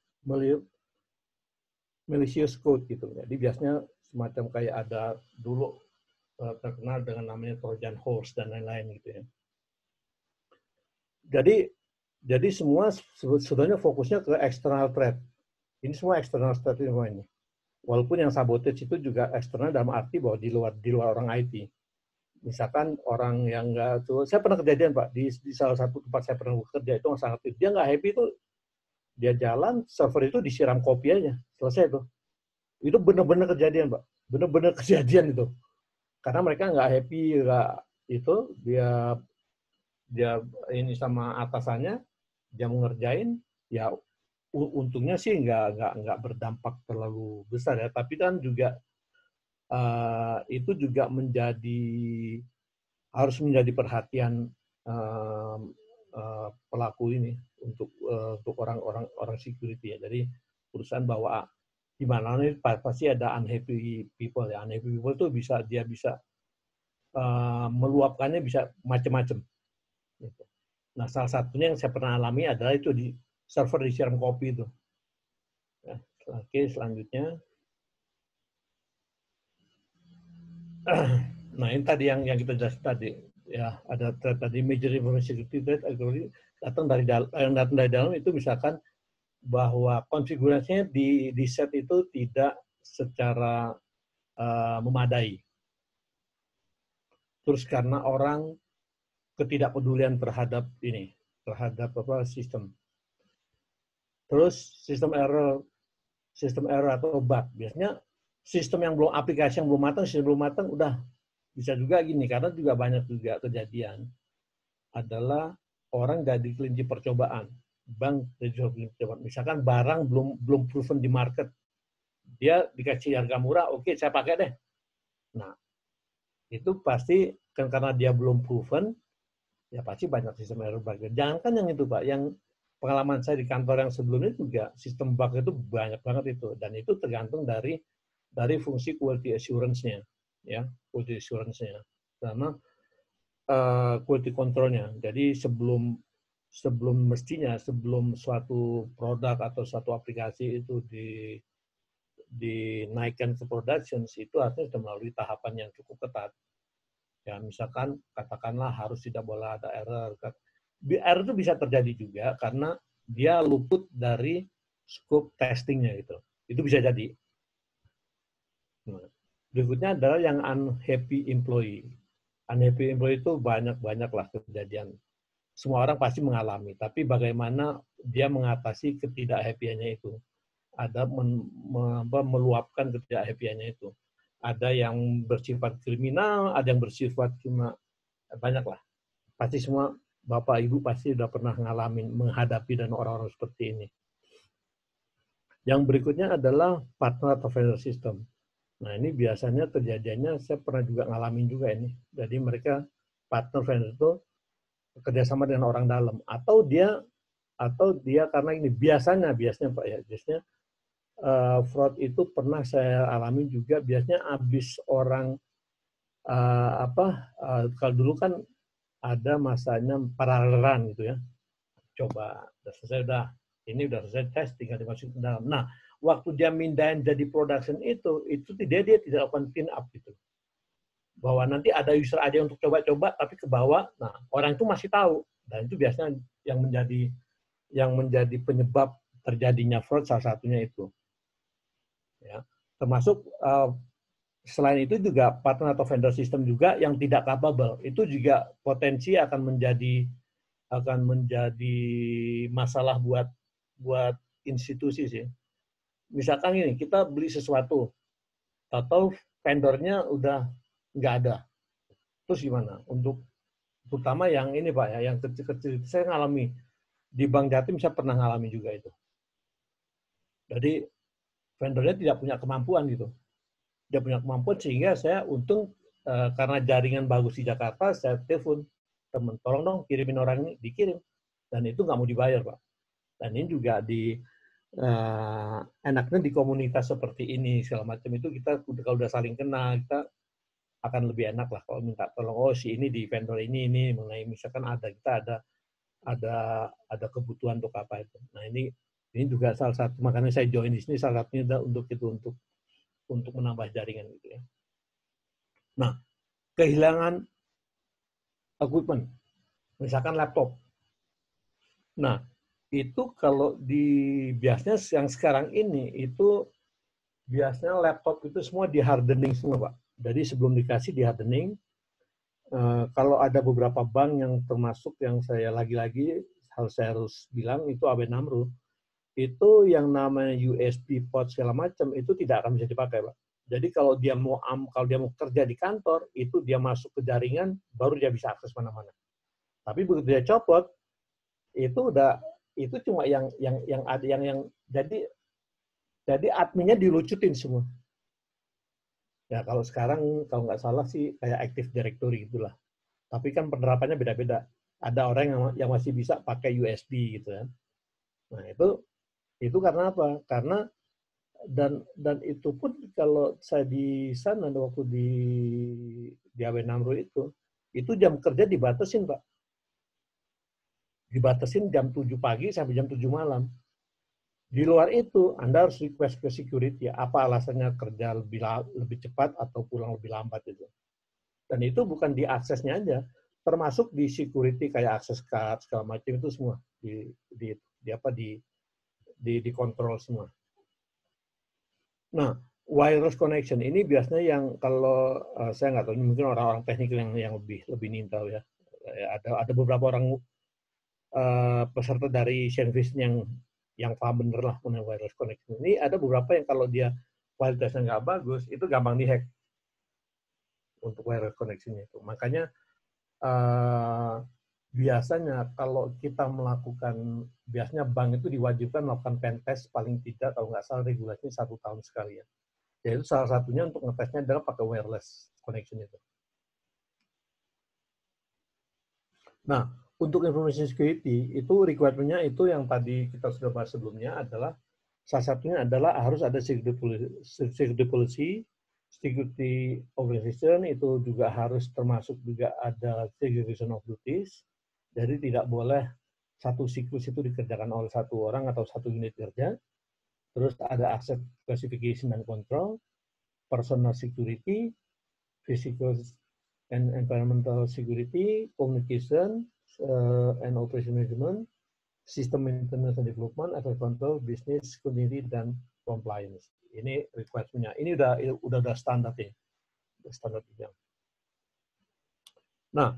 malicious code gitu. Jadi biasanya semacam kayak ada dulu terkenal dengan namanya Trojan horse dan lain-lain gitu ya. Jadi semua sebenarnya fokusnya ke external threat. Ini semua external threat ini. Walaupun yang sabotage itu juga eksternal dalam arti bahwa di luar orang IT. Misalkan orang yang nggak tuh, saya pernah kejadian Pak di salah satu tempat saya pernah bekerja itu sangat dia nggak happy itu dia jalan server itu disiram kopi aja selesai tuh. Itu benar-benar kejadian Pak, benar-benar kejadian itu karena mereka nggak happy nggak itu dia ini sama atasannya dia mengerjain ya untungnya sih nggak berdampak terlalu besar ya tapi kan juga itu juga harus menjadi perhatian pelaku ini untuk orang security ya. Jadi perusahaan bahwa di mana nih pasti ada unhappy people ya. Unhappy people itu bisa meluapkannya bisa macam-macam. Nah salah satunya yang saya pernah alami adalah itu server disiram kopi itu. Ya, oke, selanjutnya. Nah, ini tadi yang kita jelas tadi. Ya, ada threat tadi, major information security threat datang dari dalam itu misalkan bahwa konfigurasinya di set itu tidak secara memadai. Terus karena orang ketidakpedulian terhadap sistem. Terus sistem error atau bug. Biasanya aplikasi yang belum matang, udah bisa juga gini, karena juga banyak juga kejadian adalah orang jadi kelinci percobaan. Misalkan barang belum proven di market, dia dikasih harga murah, oke, saya pakai deh. Nah, itu pasti kan karena dia belum proven, ya pasti banyak sistem error bug. Jangankan yang itu, Pak, yang pengalaman saya di kantor yang sebelumnya juga sistem bug itu banyak banget itu, dan itu tergantung dari fungsi quality assurance-nya, ya, quality assurance-nya, sama quality control-nya. Jadi sebelum suatu produk atau suatu aplikasi itu dinaikkan ke production, itu artinya sudah melalui tahapan yang cukup ketat. Ya, misalkan katakanlah harus tidak boleh ada error. Error itu bisa terjadi juga karena dia luput dari scope testingnya gitu. Itu bisa jadi. Nah, berikutnya adalah yang unhappy employee. Unhappy employee itu banyak-banyaklah kejadian. Semua orang pasti mengalami, tapi bagaimana dia mengatasi ketidakhappy-nya itu. Ada meluapkan ketidakhappy-nya itu. Ada yang bersifat kriminal, ada yang bersifat cuma banyaklah. Pasti semua Bapak Ibu pasti sudah pernah menghadapi dan orang-orang seperti ini. Yang berikutnya adalah partner atau vendor system. Nah, ini biasanya terjadinya, saya pernah juga ngalamin juga ini. Jadi mereka partner vendor itu kerjasama dengan orang dalam, atau dia karena ini biasanya Pak ya, fraud itu pernah saya alami juga. Biasanya habis orang kalau dulu kan ada masanya paralelan gitu ya, coba ini udah selesai tes, tinggal dimasukin ke dalam. Nah, waktu dia mindahin jadi production itu dia tidak lakukan clean up gitu. Bahwa nanti ada user aja untuk coba-coba, tapi ke bawah, nah orang itu masih tahu, dan itu biasanya yang menjadi penyebab terjadinya fraud, salah satunya itu. Ya, termasuk selain itu juga partner atau vendor system juga yang tidak capable, itu juga potensi akan menjadi masalah buat institusi sih. Misalkan ini, kita beli sesuatu, atau vendornya udah nggak ada. Terus gimana? Untuk terutama yang ini Pak ya, yang kecil-kecil, saya ngalami di Bank Jatim, saya pernah ngalami juga itu. Jadi vendornya tidak punya kemampuan gitu. Dia punya kemampuan sehingga saya untung karena jaringan bagus di Jakarta, saya telepon teman, tolong dong kirimin orang ini, dikirim. Dan itu nggak mau dibayar Pak. Dan ini juga enaknya di komunitas seperti ini segala macam itu, kita kalau udah saling kenal, kita akan lebih enak lah kalau minta tolong, oh si ini di vendor ini mengenai misalkan kita ada kebutuhan untuk apa itu. Nah ini juga salah satu, makanya saya join di sini, salah satunya untuk menambah jaringan gitu ya. Nah, kehilangan equipment, misalkan laptop. Nah, itu kalau biasanya yang sekarang ini itu biasanya laptop itu semua di hardening semua Pak. Jadi sebelum dikasih di hardening. Kalau ada beberapa bank yang termasuk yang saya harus bilang itu ABN AMRO, itu yang namanya USB port segala macam itu tidak akan bisa dipakai Pak. Jadi kalau dia mau kerja di kantor, itu dia masuk ke jaringan baru dia bisa akses mana-mana. Tapi begitu dia copot, itu cuma yang jadi adminnya dilucutin semua. Ya kalau sekarang kalau nggak salah sih kayak Active Directory gitulah. Tapi kan penerapannya beda-beda. Ada orang yang masih bisa pakai USB gitu kan. Nah itu karena apa? Karena dan itu pun kalau saya di sana waktu di ABN AMRO itu jam kerja dibatasin Pak. dibatasin jam 7 pagi sampai jam 7 malam. Di luar itu, Anda harus request ke security, apa alasannya kerja lebih cepat atau pulang lebih lambat itu. Dan itu bukan di aksesnya aja, termasuk di security kayak akses card segala macam itu semua dikontrol semua. Nah, wireless connection ini biasanya yang kalau saya nggak tahu, mungkin orang-orang teknik yang lebih tahu ya. Ada beberapa orang peserta dari Shenvis yang paham bener lah mengenai wireless connection. Ini ada beberapa yang kalau dia kualitasnya nggak bagus, itu gampang dihack untuk wireless connection itu. Makanya biasanya kalau kita melakukan, biasanya bank itu diwajibkan melakukan pen test paling tidak kalau nggak salah regulasinya 1 tahun sekali ya. Yaitu salah satunya untuk ngetesnya adalah pakai wireless connection itu. Nah, untuk information security itu requirement-nya itu yang tadi kita sudah bahas sebelumnya adalah salah satunya adalah harus ada security policy, security organization itu juga harus termasuk juga ada segregation of duties. Jadi tidak boleh satu siklus itu dikerjakan oleh satu orang atau satu unit kerja. Terus ada asset classification dan control, personal security, physical and environmental security, communication and operation management, system maintenance and development, asset control, business continuity dan compliance. Ini requirement-nya. Ini udah standar ya. Standar juga. Nah,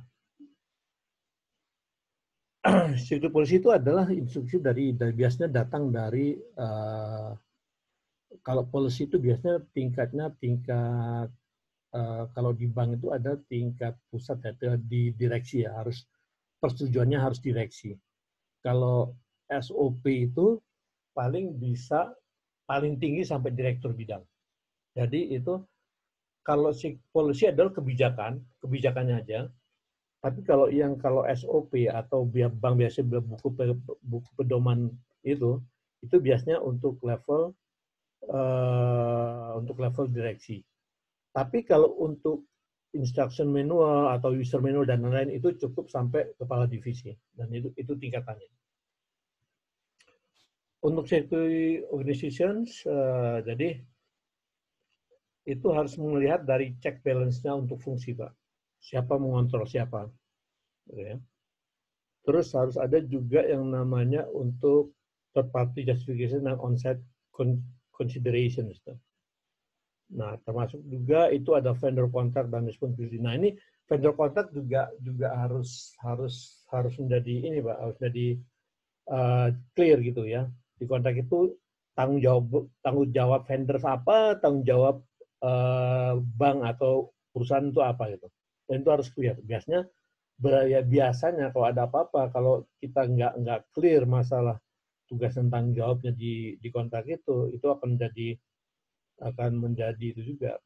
security policy itu adalah instruksi dari biasanya datang dari kalau policy itu biasanya tingkat kalau di bank itu ada tingkat pusat ya, di direksi ya, harus persetujuannya harus direksi. Kalau SOP itu paling paling tinggi sampai direktur bidang. Jadi itu kalau policy adalah kebijakannya aja. Tapi kalau SOP atau bank biasa buku pedoman itu biasanya untuk level direksi. Tapi kalau untuk instruction manual atau user manual dan lain-lain itu cukup sampai kepala divisi dan itu tingkatannya. Untuk security organizations, jadi itu harus melihat dari check balance-nya untuk fungsi, Pak. Siapa mengontrol siapa. Ya. Terus harus ada juga yang namanya untuk third party justification dan on-site consideration. Nah, termasuk juga itu ada vendor contract dan responsibility. Nah, ini vendor contract juga harus menjadi ini, Pak, harus menjadi clear gitu ya. Di kontrak itu tanggung jawab vendor apa, tanggung jawab bank atau perusahaan itu apa gitu. Dan itu harus clear. Biasanya kalau ada apa-apa, kalau kita nggak clear masalah tugas dan tanggung jawabnya di kontrak itu akan menjadi isu juga,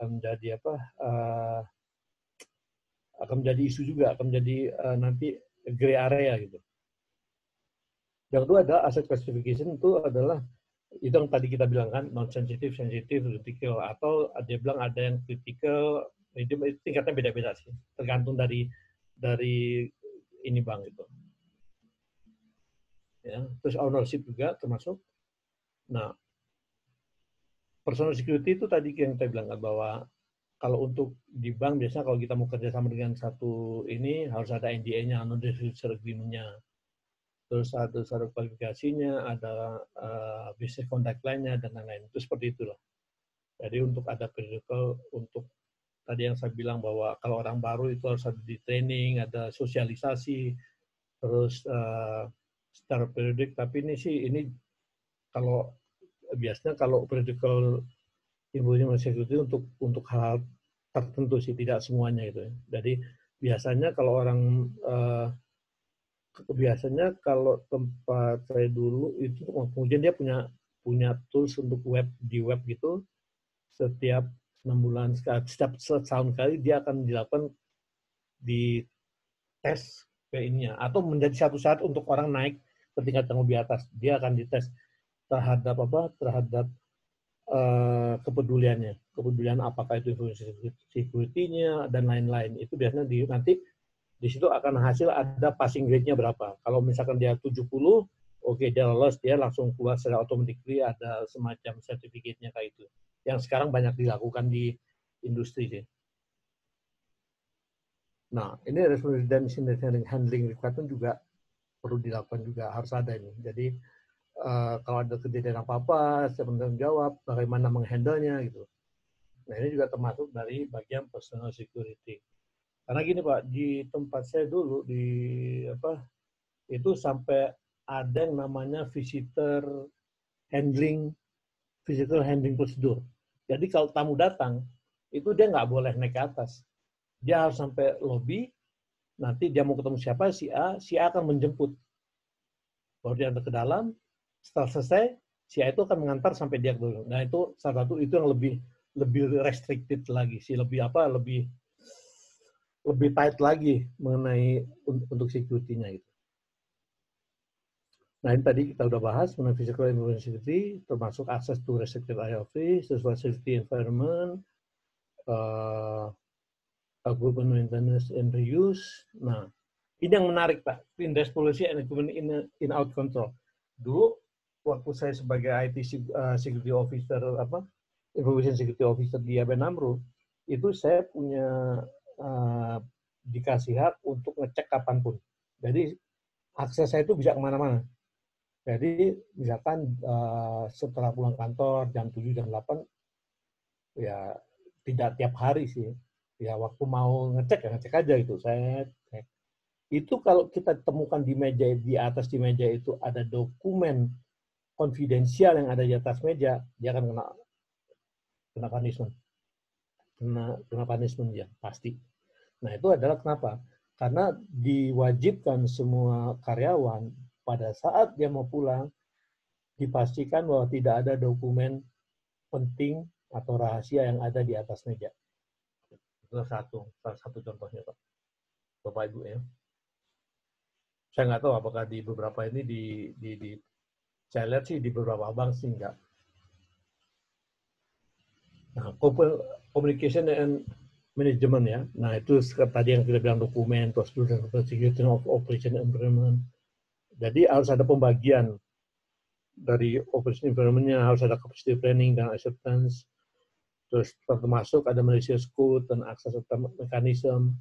akan menjadi nanti gray area gitu. Yang kedua ada asset classification, itu adalah itu yang tadi kita bilang kan, non sensitive, critical, atau dia bilang ada yang critical, itu tingkatnya beda-beda sih, tergantung dari ini bank itu. Ya, terus ownership juga termasuk. Nah, personal security itu tadi yang saya bilang kan, bahwa kalau untuk di bank biasanya kalau kita mau kerjasama dengan satu ini harus ada NDA-nya, non-disclosure agreement-nya. Terus ada syarat kualifikasinya, ada business contact line-nya, dan lain-lain. Itu seperti itulah. Jadi untuk ada critical, untuk tadi yang saya bilang bahwa kalau orang baru itu harus ada di training, ada sosialisasi, terus secara periodik. Tapi ini kalau biasanya kalau critical information security untuk hal-hal tertentu sih, tidak semuanya itu. Jadi biasanya kalau kalau tempat saya dulu itu kemudian dia punya tools untuk di web gitu, setiap 6 bulan setiap setahun kali dia akan dilakukan di tes ke ininya, atau menjadi satu saat untuk orang naik ke tingkat yang lebih atas, dia akan dites terhadap kepedulian apakah itu security-nya dan lain-lain. Itu biasanya nanti Di situ akan hasil ada passing grade-nya berapa. Kalau misalkan dia 70, oke, dia lolos, dia langsung keluar secara automatically ada semacam sertifikatnya kayak itu. Yang sekarang banyak dilakukan di industri sih. Nah, ini responsibility dan incident handling requirement juga perlu dilakukan juga, harus ada ini. Jadi, kalau ada kejadian apa-apa, siapa yang jawab, bagaimana menghandle-nya gitu. Nah, ini juga termasuk dari bagian personal security. Karena gini Pak, di tempat saya dulu itu sampai ada yang namanya visitor handling prosedur. Jadi kalau tamu datang, itu dia nggak boleh naik ke atas. Dia harus sampai lobby, nanti dia mau ketemu siapa, si A akan menjemput. Baru dia ke dalam, setelah selesai, si A itu akan mengantar sampai dia ke dulu. Nah itu salah satu itu yang lebih restricted lagi sih, lebih tight lagi mengenai untuk security-nya itu. Nah ini tadi kita udah bahas mengenai physical environment security, termasuk access to restricted area of sesuai safety environment, equipment maintenance and reuse. Nah ini yang menarik Pak, Industry policy and equipment in-out control. Dulu waktu saya sebagai IT security officer information security officer di ABN AMRO, itu saya punya dikasih hak untuk ngecek kapanpun. Jadi akses saya itu bisa kemana-mana. Jadi misalkan setelah pulang kantor jam 7, jam 8, ya tidak tiap hari sih. Ya waktu mau ngecek ya ngecek aja gitu. Itu kalau kita temukan di atas meja itu ada dokumen konfidensial yang ada di atas meja, dia akan kena punishment. Kena punishment ya, pasti. Nah, itu adalah kenapa? Karena diwajibkan semua karyawan pada saat dia mau pulang, dipastikan bahwa tidak ada dokumen penting atau rahasia yang ada di atas meja. Itu salah satu contohnya, Pak. Bapak Ibu ya. Saya nggak tahu apakah di beberapa ini saya lihat sih di beberapa bank sih enggak. Nah, communication and management ya. Nah, itu tadi yang kita bilang dokumen, prosedur, dan security of operation environment. Jadi harus ada pembagian dari operation environment-nya, harus ada capacity planning dan acceptance. Terus termasuk ada malicious code dan access mechanism,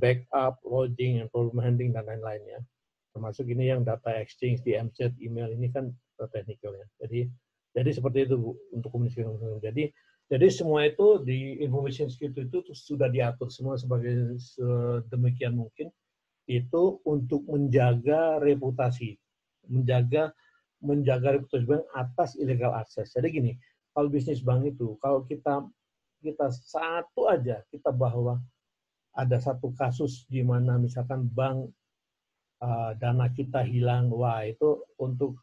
backup, logging, and problem handling, dan lain-lainnya. Termasuk ini yang data exchange di MChat, email, ini kan technical ya. Jadi seperti itu Bu, untuk komunikasi. Jadi semua itu di information security itu sudah diatur semua sebagai sedemikian mungkin itu untuk menjaga reputasi, menjaga reputasi bank atas illegal access. Jadi gini, kalau bisnis bank itu, kalau kita satu aja kita bahwa ada satu kasus di mana misalkan bank dana kita hilang, wah itu untuk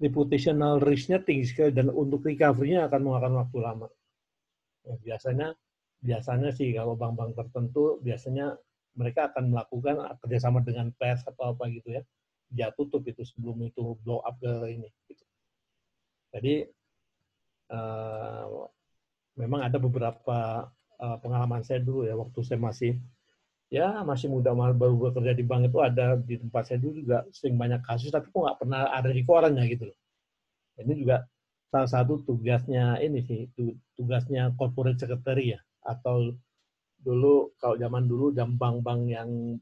reputational risk-nya tinggi sekali dan untuk recovery-nya akan memakan waktu lama. Ya, biasanya sih kalau bank-bank tertentu biasanya mereka akan melakukan kerjasama dengan pers atau apa gitu ya. Dia tutup itu sebelum itu blow up ke ini. Gitu. Jadi memang ada beberapa pengalaman saya dulu ya waktu saya masih muda baru bekerja di bank itu ada di tempat saya dulu juga sering banyak kasus tapi kok nggak pernah ada di korannya gitu loh. Ini juga salah satu tugasnya tugasnya corporate secretary ya atau dulu kalau zaman dulu bank-bank yang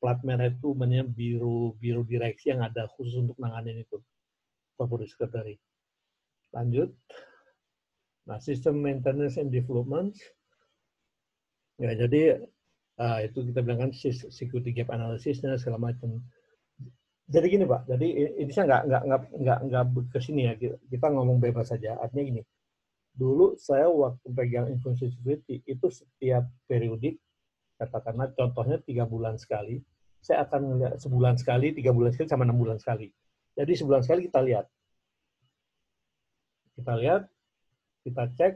plat merah itu namanya biro direksi yang ada khusus untuk nanganin itu corporate secretary. Lanjut. Nah, system maintenance and development. Ya, jadi itu kita bilang kan security gap analysisnya segala macam. Jadi gini Pak, jadi ini saya nggak ke sini ya, kita ngomong bebas saja. Artinya gini, dulu saya waktu pegang information security itu setiap periodik, katakanlah contohnya 3 bulan sekali, saya akan melihat sebulan sekali, 3 bulan sekali, sama 6 bulan sekali. Jadi sebulan sekali kita lihat, kita cek,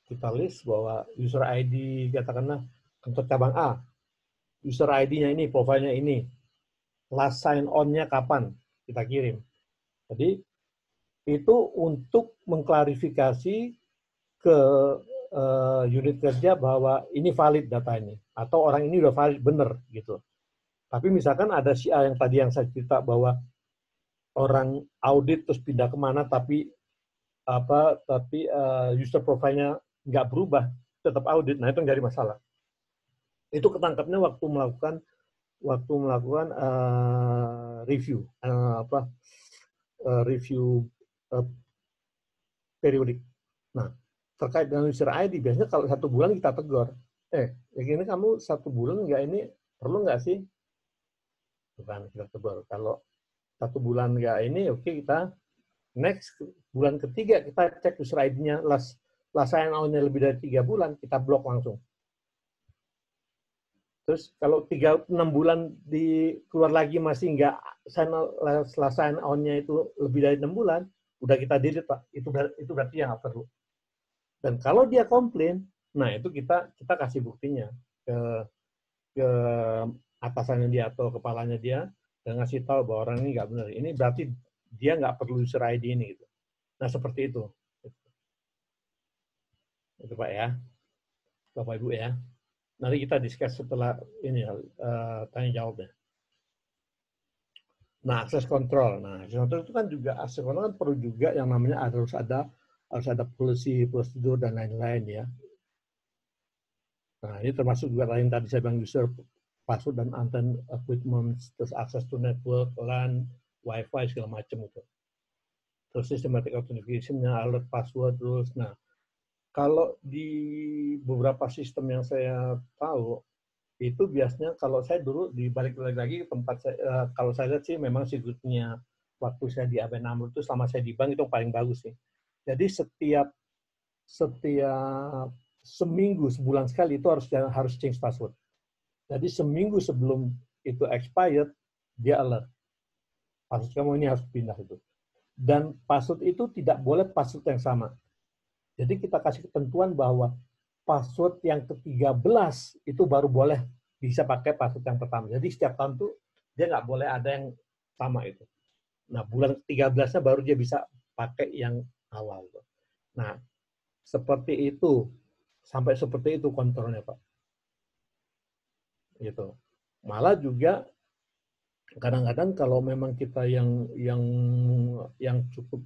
kita list bahwa user ID katakanlah kantor cabang A, user ID-nya ini, profilnya ini, last sign on-nya kapan kita kirim. Jadi itu untuk mengklarifikasi ke unit kerja bahwa ini valid data ini, atau orang ini udah valid bener gitu. Tapi misalkan ada si A yang tadi yang saya cerita bahwa orang audit terus pindah kemana, tapi user profile-nya nggak berubah, tetap audit, nah itu nggak ada masalah. Itu ketangkapnya waktu melakukan review, review periodik. Nah, terkait dengan user ID, biasanya kalau 1 bulan kita tegur. Yang ini kamu 1 bulan nggak ini, perlu nggak sih? Bukan, kita tegur. Kalau 1 bulan nggak ini, oke, kita next, bulan ketiga kita cek user ID-nya, last sign on-nya lebih dari 3 bulan, kita blok langsung. Terus kalau 6 bulan keluar lagi masih nggak sign on-nya itu lebih dari 6 bulan, udah kita delete, Pak. Itu berarti yang nggak perlu. Dan kalau dia komplain, nah itu kita kasih buktinya ke atasannya dia atau kepalanya dia, dan ngasih tahu bahwa orang ini nggak benar. Ini berarti dia nggak perlu user ID ini. Gitu. Nah seperti itu. Itu Pak ya, Bapak Ibu ya. Nanti kita discuss setelah ini tanya jawabnya. Nah, akses kontrol. Nah, akses kontrol itu kan juga akses kontrol kan perlu juga yang namanya harus ada policy, prosedur dan lain-lain ya. Nah, ini termasuk juga lain tadi saya bilang user password dan anten equipment, terus akses to network, LAN, Wi-Fi segala macam itu. Terus systematic authentication-nya, alert password terus. Nah, kalau di beberapa sistem yang saya tahu, itu biasanya kalau saya dulu dibalik lagi ke tempat saya, kalau saya lihat sih memang security-nya waktu saya di ABN AMRO itu selama saya di bank itu paling bagus sih. Jadi setiap seminggu, sebulan sekali itu harus change password. Jadi seminggu sebelum itu expired, dia alert. Password kamu ini harus pindah itu. Dan password itu tidak boleh password yang sama. Jadi kita kasih ketentuan bahwa password yang ke-13 itu baru boleh bisa pakai password yang pertama. Jadi setiap tahun tuh dia nggak boleh ada yang sama itu. Nah, bulan ke-13-nya baru dia bisa pakai yang awal. Nah, seperti itu. Sampai seperti itu kontrolnya, Pak. Gitu. Malah juga kadang-kadang kalau memang kita yang cukup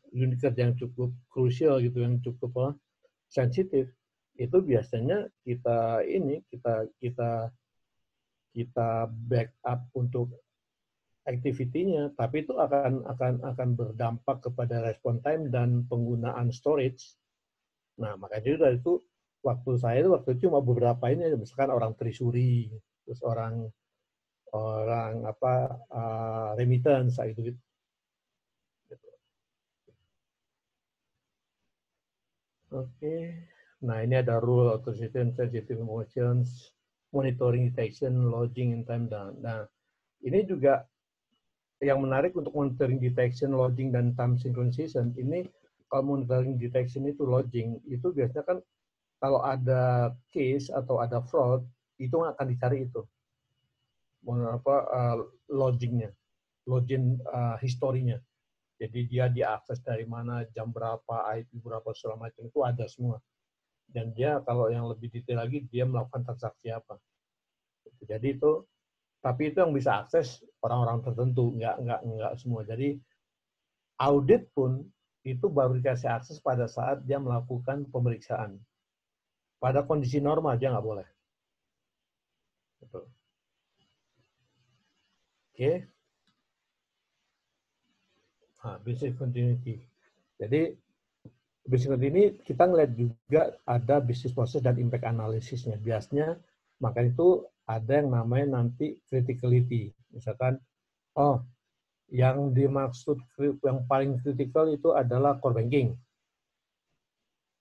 unit kerja yang cukup krusial gitu, yang cukup sensitif, itu biasanya kita backup untuk activity-nya, tapi itu akan berdampak kepada respon time dan penggunaan storage. Nah, makanya itu waktu itu cuma beberapa ini, misalkan orang treasury, terus orang remittance gitu. Oke. Nah, ini ada rule authorization, sensitive emotions, monitoring detection, logging in time down. Nah, ini juga yang menarik untuk monitoring detection, logging dan time synchronization. Ini kalau monitoring detection itu logging, itu biasanya kan kalau ada case atau ada fraud, itu akan dicari itu. Logging-nya, login historinya. Jadi dia diakses dari mana, jam berapa, IP berapa, segala macam itu ada semua. Dan dia kalau yang lebih detail lagi, dia melakukan transaksi apa. Jadi itu, tapi itu yang bisa akses orang-orang tertentu, nggak semua. Jadi audit pun itu baru dikasih akses pada saat dia melakukan pemeriksaan. Pada kondisi normal dia nggak boleh. Betul. Oke. Nah, business continuity. Jadi business continuity kita ngeliat juga ada business process dan impact analysisnya. Biasanya maka itu ada yang namanya nanti criticality. Misalkan, yang dimaksud yang paling kritikal itu adalah core banking.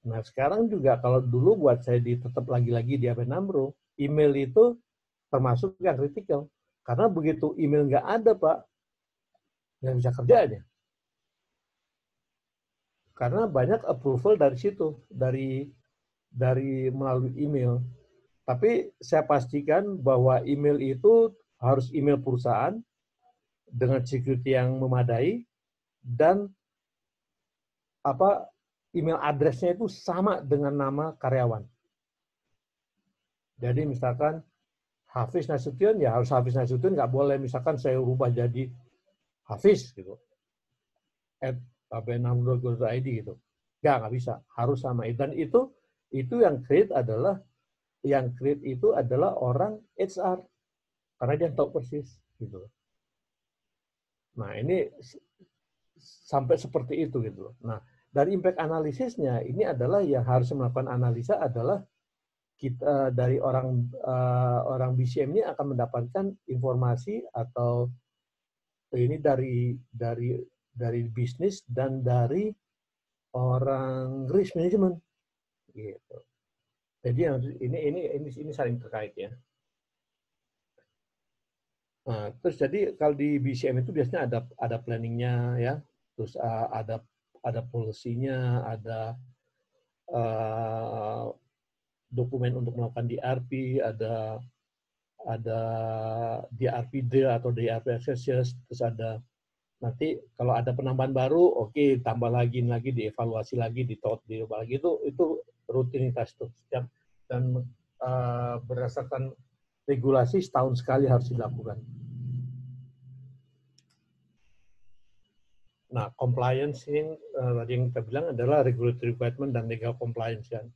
Nah, sekarang juga kalau dulu buat saya tetap lagi-lagi di ABN AMRO, email itu termasuk yang kritikal. Karena begitu email nggak ada, Pak, nggak bisa kerja aja. Karena banyak approval dari situ, dari melalui email. Tapi saya pastikan bahwa email itu harus email perusahaan dengan security yang memadai dan email address-nya itu sama dengan nama karyawan. Jadi misalkan Hafiz Nasution, ya harus Hafiz Nasution, nggak boleh misalkan saya rubah jadi Hafiz gitu, @kbn.go.id gitu. Nggak bisa, harus sama. Dan itu yang create itu adalah orang HR, karena dia tahu persis gitu. Nah ini sampai seperti itu gitu. Nah dari impact analisisnya ini adalah yang harus melakukan analisa adalah kita dari orang BCM ini akan mendapatkan informasi atau ini dari bisnis dan dari orang risk management gitu. Jadi ini saling terkait ya. Nah, terus jadi kalau di BCM itu biasanya ada planningnya ya, terus ada policy-nya, ada dokumen untuk melakukan DRP, ada DRPD atau DRP accesses, terus ada nanti kalau ada penambahan baru, oke, tambah lagi dievaluasi lagi, diubah lagi, itu rutinitas tuh setiap, dan berdasarkan regulasi setahun sekali harus dilakukan. Nah, compliance ini yang kita bilang adalah regulatory requirement dan legal compliance kan.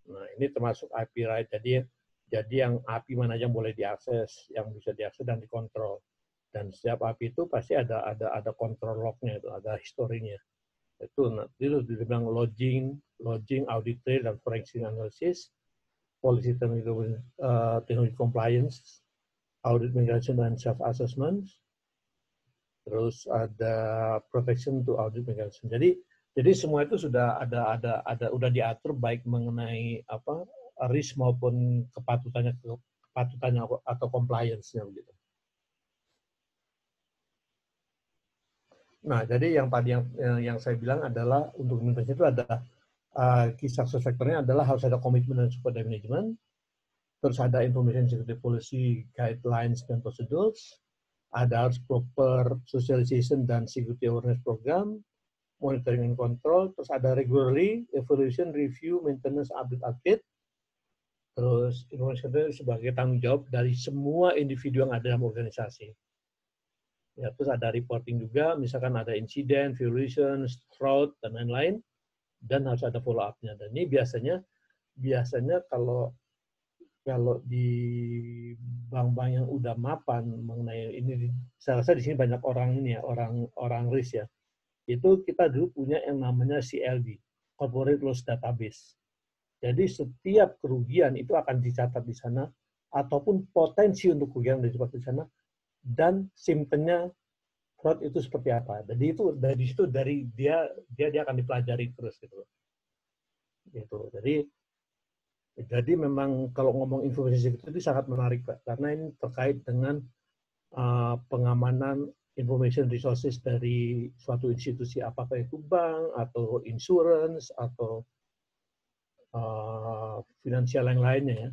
Nah, ini termasuk IP right. Jadi yang API mana yang boleh diakses, yang bisa diakses dan dikontrol. Dan setiap API itu pasti ada control log-nya, itu ada historinya. Itu dibilang logging, audit trail, dan forensic analysis, policy technology compliance, audit migration dan self-assessment, terus ada protection to audit migration. Jadi semua itu sudah udah diatur baik mengenai risk maupun kepatutannya atau compliance-nya begitu. Nah, jadi yang tadi yang saya bilang adalah untuk implementasi itu ada key success factor-nya adalah harus ada komitmen dan support dari manajemen, terus ada information security policy, guidelines dan procedures, ada harus proper socialization dan security awareness program, monitoring and control, terus ada regularly evaluation, review, maintenance, update, terus information security sebagai tanggung jawab dari semua individu yang ada dalam organisasi. Ya, terus ada reporting juga, misalkan ada insiden, violation, fraud, dan lain-lain, dan harus ada follow up-nya. Dan ini biasanya kalau di bank-bank yang udah mapan mengenai ini, saya rasa di sini banyak orang ini ya, orang risk ya. Itu kita dulu punya yang namanya CLD, Corporate Loss Database. Jadi setiap kerugian itu akan dicatat di sana, ataupun potensi untuk kerugian dicatat di sana, dan simptomnya fraud itu seperti apa. Jadi itu dari situ dia akan dipelajari terus gitu. Jadi memang kalau ngomong informasi security itu sangat menarik Pak, karena ini terkait dengan pengamanan information resources dari suatu institusi, apakah itu bank atau insurance atau finansial yang lainnya ya.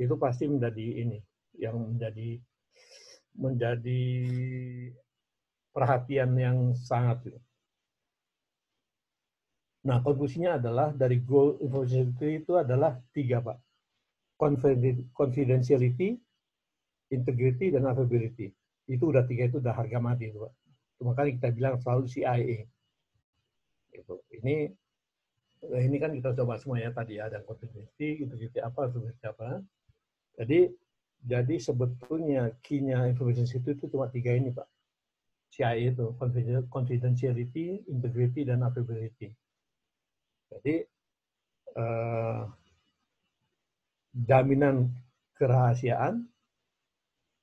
Itu pasti menjadi ini yang menjadi perhatian yang sangat. Nah, konklusinya adalah dari goal information security itu adalah 3, Pak. Confidentiality, integrity, dan availability. Itu udah 3, itu udah harga mati, Pak. Makanya kita bilang selalu CIA. Ini kan kita coba semua ya tadi, ada confidentiality, integrity apa, availability apa. Jadi sebetulnya key-nya information security itu cuma 3 ini, Pak. CIA itu, confidentiality, integrity, dan availability. Jadi, jaminan kerahasiaan,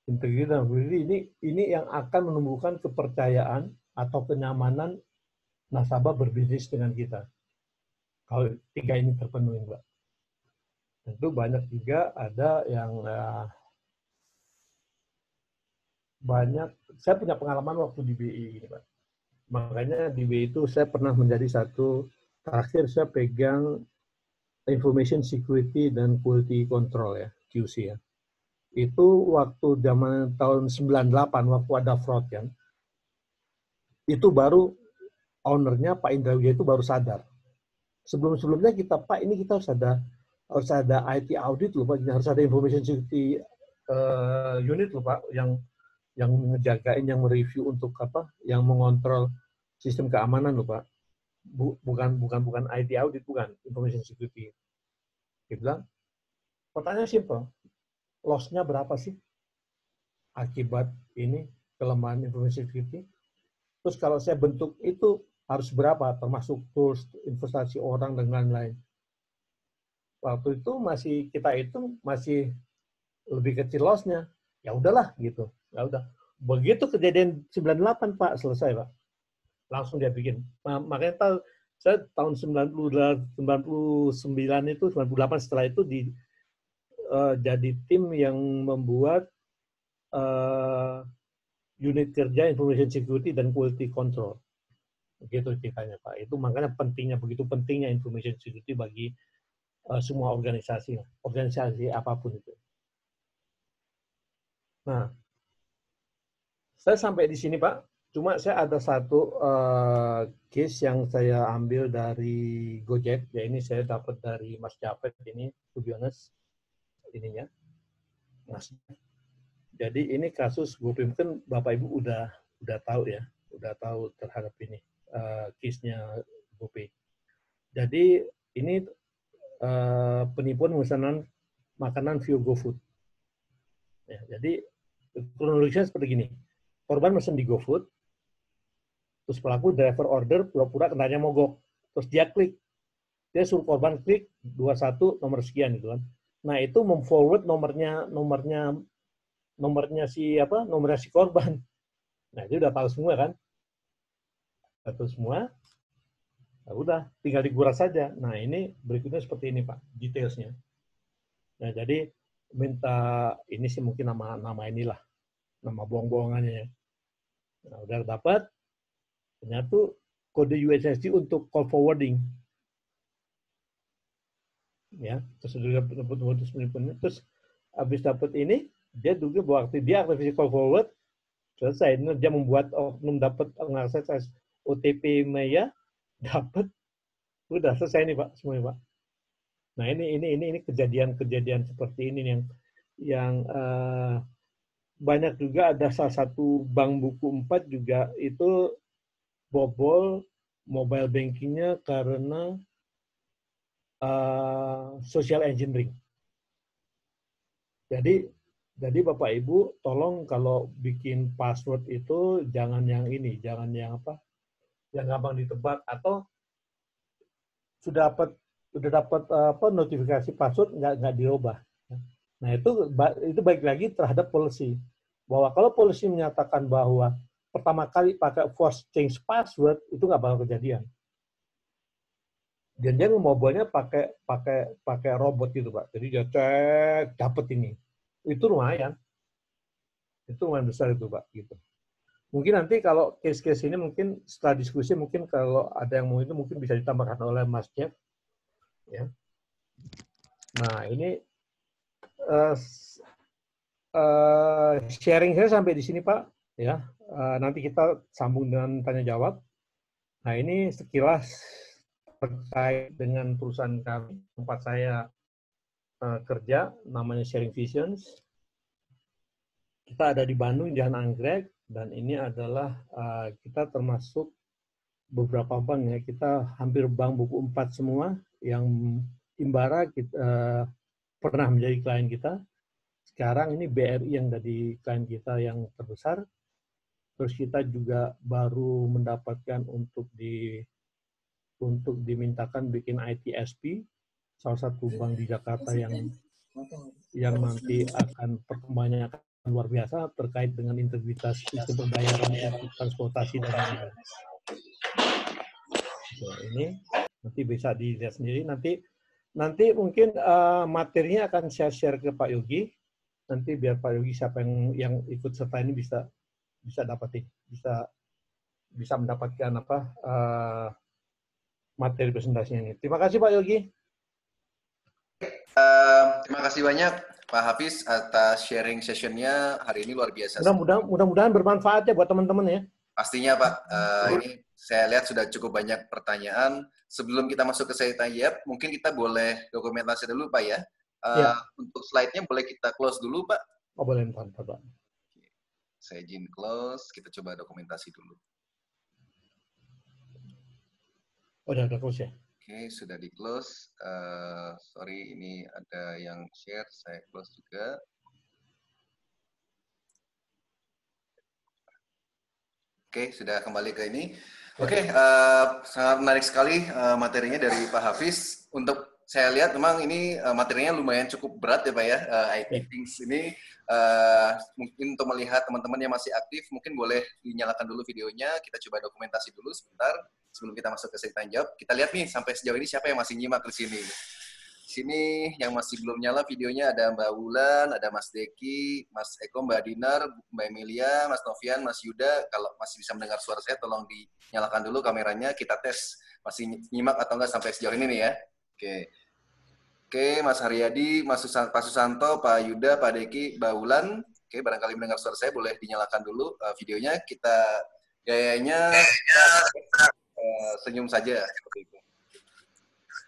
integrity, dan availability ini yang akan menumbuhkan kepercayaan atau kenyamanan nasabah berbisnis dengan kita. Kalau 3 ini terpenuhi, Mbak. Tentu banyak juga ada yang saya punya pengalaman waktu di BI ini, Pak. Makanya di BI itu saya pernah menjadi terakhir saya pegang Information Security dan Quality Control ya, QC ya. Itu waktu zaman tahun 98 waktu ada fraud kan. Itu baru ownernya Pak Indra Wijaya itu baru sadar. sebelumnya kita Pak, ini kita harus ada IT audit loh Pak, harus ada information security unit loh Pak, yang ngejagain, yang mereview untuk apa, yang mengontrol sistem keamanan loh Pak. Bukan IT audit, bukan information security. Dia bilang, pertanyaan simple, loss-nya berapa sih akibat ini kelemahan information security? Terus kalau saya bentuk itu harus berapa, termasuk tools, investasi orang dan lain-lain. Waktu itu kita itu masih lebih kecil loss-nya. Ya udahlah gitu. Ya udah. Begitu kejadian 98 Pak, selesai Pak. Langsung dia bikin. Makanya saya tahun 99 itu, 98 setelah itu jadi tim yang membuat unit kerja information security dan quality control. Begitu ceritanya Pak. Itu makanya begitu pentingnya information security bagi semua organisasi apapun itu. Nah, saya sampai di sini Pak. Cuma saya ada satu case yang saya ambil dari Gojek. Ya ini saya dapat dari Mas Japet ini, to be honest, ininya. Mas. Jadi ini kasus GoPay, mungkin Bapak Ibu udah tahu ya, udah tahu terhadap ini case-nya GoPay. Jadi ini penipuan pemesanan makanan via GoFood. Ya, jadi kronologisnya seperti gini. Korban pesan di GoFood, terus pelaku driver order pura-pura kendaranya mogok, terus dia suruh korban klik 21 nomor sekian gitu kan. Nah itu memforward nomornya si korban. Nah itu udah tahu semua kan, tahu semua. Nah, udah tinggal diguras saja. Nah ini berikutnya seperti ini Pak, detailsnya. Nah jadi minta ini sih mungkin nama inilah, nama bohong-bohongannya ya. Nah udah dapat. Ternyata kode USSD untuk call forwarding. Ya, terus dapat modus penipuannya. Terus habis dapat ini, dia juga waktu dia aktifasi call forward, selesai. Dia membuat oknum dapat mengakses OTP Maya, dapat, udah selesai nih Pak, semuanya Pak. Nah ini kejadian seperti ini yang banyak juga. Ada salah satu bank buku 4 juga itu bobol mobile bankingnya karena social engineering. Jadi Bapak Ibu tolong kalau bikin password itu jangan yang yang gampang ditebak, atau sudah dapat notifikasi password nggak dirubah. Nah itu baik lagi terhadap policy, bahwa kalau policy menyatakan bahwa pertama kali pakai force change password itu nggak bakal kejadian. Dan dia ngobrolnya pakai robot gitu Pak. Jadi dia cek dapat ini. Itu lumayan besar itu Pak gitu. Mungkin nanti kalau case-case ini mungkin setelah diskusi mungkin kalau ada yang mau itu mungkin bisa ditambahkan oleh Mas Jeff. Ya. Nah ini sharing saya sampai di sini Pak. Ya. Nanti kita sambung dengan tanya jawab. Nah ini sekilas terkait dengan perusahaan kami, tempat saya kerja, namanya Sharing Visions. Kita ada di Bandung, Jalan Anggrek, dan ini adalah kita termasuk beberapa bank ya. Kita hampir bank buku 4 semua, yang Imbara kita pernah menjadi klien kita. Sekarang ini BRI yang jadi klien kita yang terbesar. Terus kita juga baru mendapatkan untuk dimintakan bikin ITSP, salah satu bank di Jakarta yang nanti akan perkembangannya akan luar biasa terkait dengan integritas sistem pembayaran untuk transportasi dan lain-lain. Ini nanti bisa dilihat sendiri. Nanti mungkin materinya akan saya share ke Pak Yogi. Nanti biar Pak Yogi siapa yang ikut serta ini bisa dapatin, bisa mendapatkan materi presentasinya ini. Terima kasih Pak Yogi. Terima kasih banyak Pak Hafiz atas sharing sessionnya hari ini, luar biasa. Mudah-mudahan bermanfaat ya buat teman-teman ya. Pastinya Pak. Ini saya lihat sudah cukup banyak pertanyaan. sebelum kita masuk ke sesi tanya jawab, mungkin kita boleh dokumentasi dulu Pak ya. Untuk slide-nya boleh kita close dulu Pak? Oh boleh Pak. Saya izin close, kita coba dokumentasi dulu. Udah close ya? Oke, sudah di close. Sorry, ini ada yang share, saya close juga. Oke, sudah kembali ke ini. Oke, sangat menarik sekali materinya dari Pak Hafiz. Untuk saya lihat memang ini materinya lumayan cukup berat ya Pak ya. IT Things ini mungkin untuk melihat teman-teman yang masih aktif, mungkin boleh dinyalakan dulu videonya. Kita coba dokumentasi dulu sebentar sebelum kita masuk ke sesi tanya jawab. Kita lihat nih sampai sejauh ini siapa yang masih nyimak di sini. Di sini yang masih belum nyala videonya ada Mbak Wulan, ada Mas Deki, Mas Eko, Mbak Dinar, Mbak Emilia, Mas Novian, Mas Yuda. Kalau masih bisa mendengar suara saya, tolong dinyalakan dulu kameranya. Kita tes masih nyimak atau enggak sampai sejauh ini nih ya. Oke, Mas Haryadi, Pak Susanto, Pak Yuda, Pak Deki, Mbak Wulan. Oke, barangkali mendengar suara saya, boleh dinyalakan dulu videonya. Kita gayanya senyum saja seperti itu.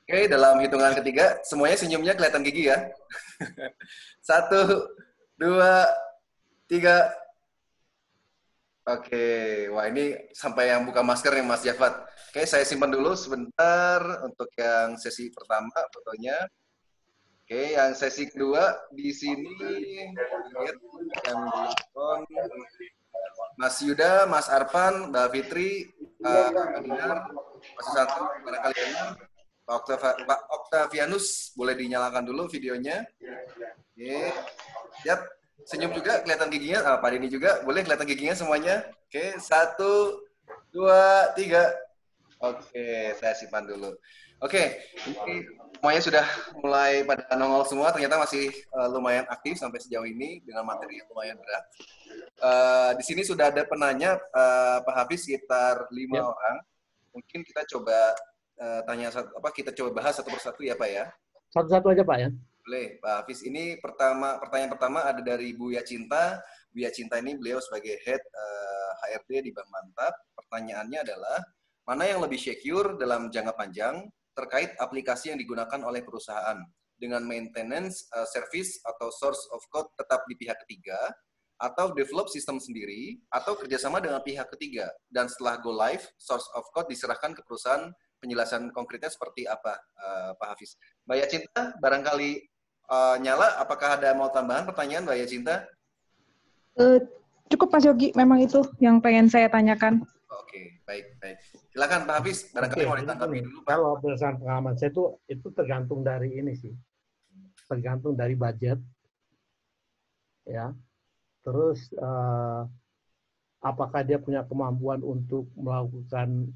Oke, dalam hitungan ketiga, semuanya senyumnya kelihatan gigi ya. 1, 2, 3. Oke, wah ini sampai yang buka masker nih Mas Jafat. Oke, saya simpan dulu sebentar untuk yang sesi pertama fotonya. Oke, yang sesi kedua di sini lihat yang dilakukan Mas Yuda, Mas Arfan, Mbak Fitri, Pak Dinar, Mas Susanto, barangkali dengar. Pak Octavianus, boleh dinyalakan dulu videonya. Oke, siap. Senyum juga, kelihatan giginya. Pak Denny juga, boleh kelihatan giginya semuanya. Oke, 1, 2, 3. Oke, saya simpan dulu. Oke, ini semuanya sudah mulai pada nongol semua. Ternyata masih lumayan aktif sampai sejauh ini dengan materi yang lumayan berat. Di sini sudah ada penanya, Pak Hafiz, sekitar 5 orang. Mungkin kita coba kita coba bahas satu persatu ya Pak ya. Satu-satu aja Pak ya. Boleh, Pak Hafiz. Ini pertanyaan pertama ada dari Buya Cinta. Buya Cinta ini beliau sebagai head HRD di Bank Mantap. Pertanyaannya adalah, mana yang lebih secure dalam jangka panjang terkait aplikasi yang digunakan oleh perusahaan dengan maintenance, service atau source of code tetap di pihak ketiga, atau develop sistem sendiri, atau kerjasama dengan pihak ketiga, dan setelah go live, source of code diserahkan ke perusahaan. Penjelasan konkretnya seperti apa, Pak Hafiz? Mbak Yacinta, barangkali nyala, apakah ada mau tambahan pertanyaan Mbak Yacinta? Cukup Mas Yogi, memang itu yang pengen saya tanyakan. Oke, baik. Silakan Pak Hafiz, barangkali mau ditanggapi dulu Pak. Kalau berdasarkan pengalaman saya itu tergantung dari ini sih, tergantung dari budget, ya. Terus apakah dia punya kemampuan untuk melakukan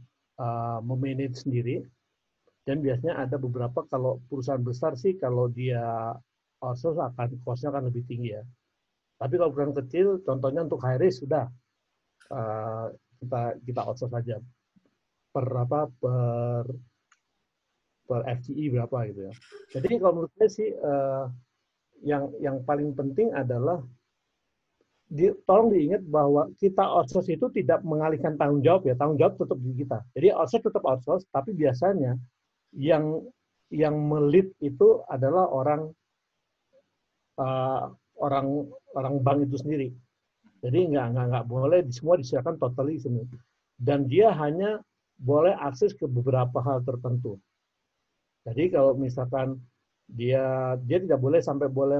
memanage sendiri, dan biasanya ada beberapa, kalau perusahaan besar sih kalau dia outsource cost-nya akan lebih tinggi ya. Tapi kalau perusahaan kecil, contohnya untuk high risk sudah kita outsource saja per FTE berapa gitu ya. Jadi kalau menurut saya sih yang paling penting adalah tolong diingat bahwa kita outsource itu tidak mengalihkan tanggung jawab ya, tanggung jawab tetap di kita. Jadi outsource tetap outsource, tapi biasanya yang melit itu adalah orang bank itu sendiri. Jadi nggak boleh semua diserahkan totally semua. Dan dia hanya boleh akses ke beberapa hal tertentu. Jadi kalau misalkan dia tidak boleh sampai boleh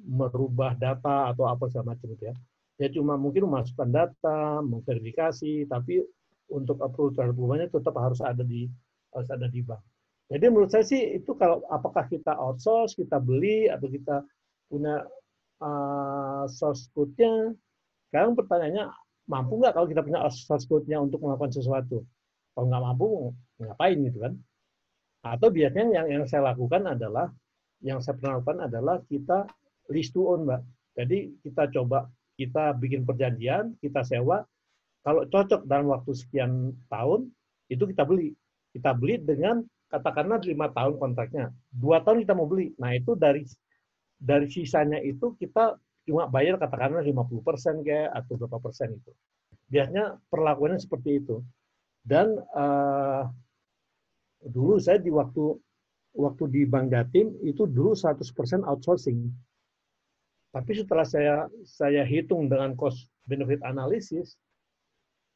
merubah data atau apa segala macam itu ya. Dia cuma mungkin memasukkan data, memverifikasi, tapi untuk approve terhadap perubahannya tetap harus ada di bank. Jadi menurut saya sih itu, kalau apakah kita outsource, kita beli, atau kita punya source code-nya. Sekarang pertanyaannya, mampu nggak kalau kita punya source code-nya untuk melakukan sesuatu? Kalau nggak mampu, ngapain gitu kan? Atau biasanya yang saya lakukan adalah, yang saya pernah lakukan adalah kita lease to own, Mbak. Jadi kita bikin perjanjian, kita sewa, kalau cocok dalam waktu sekian tahun, itu kita beli. Kita beli dengan, katakanlah 5 tahun kontraknya, 2 tahun kita mau beli. Nah itu dari sisanya itu kita cuma bayar katakanlah 50% kayak, atau berapa persen itu. Biasanya perlakuannya seperti itu. Dan Dulu saya di waktu di Bank Jatim itu dulu 100% outsourcing. Tapi setelah saya hitung dengan cost benefit analysis,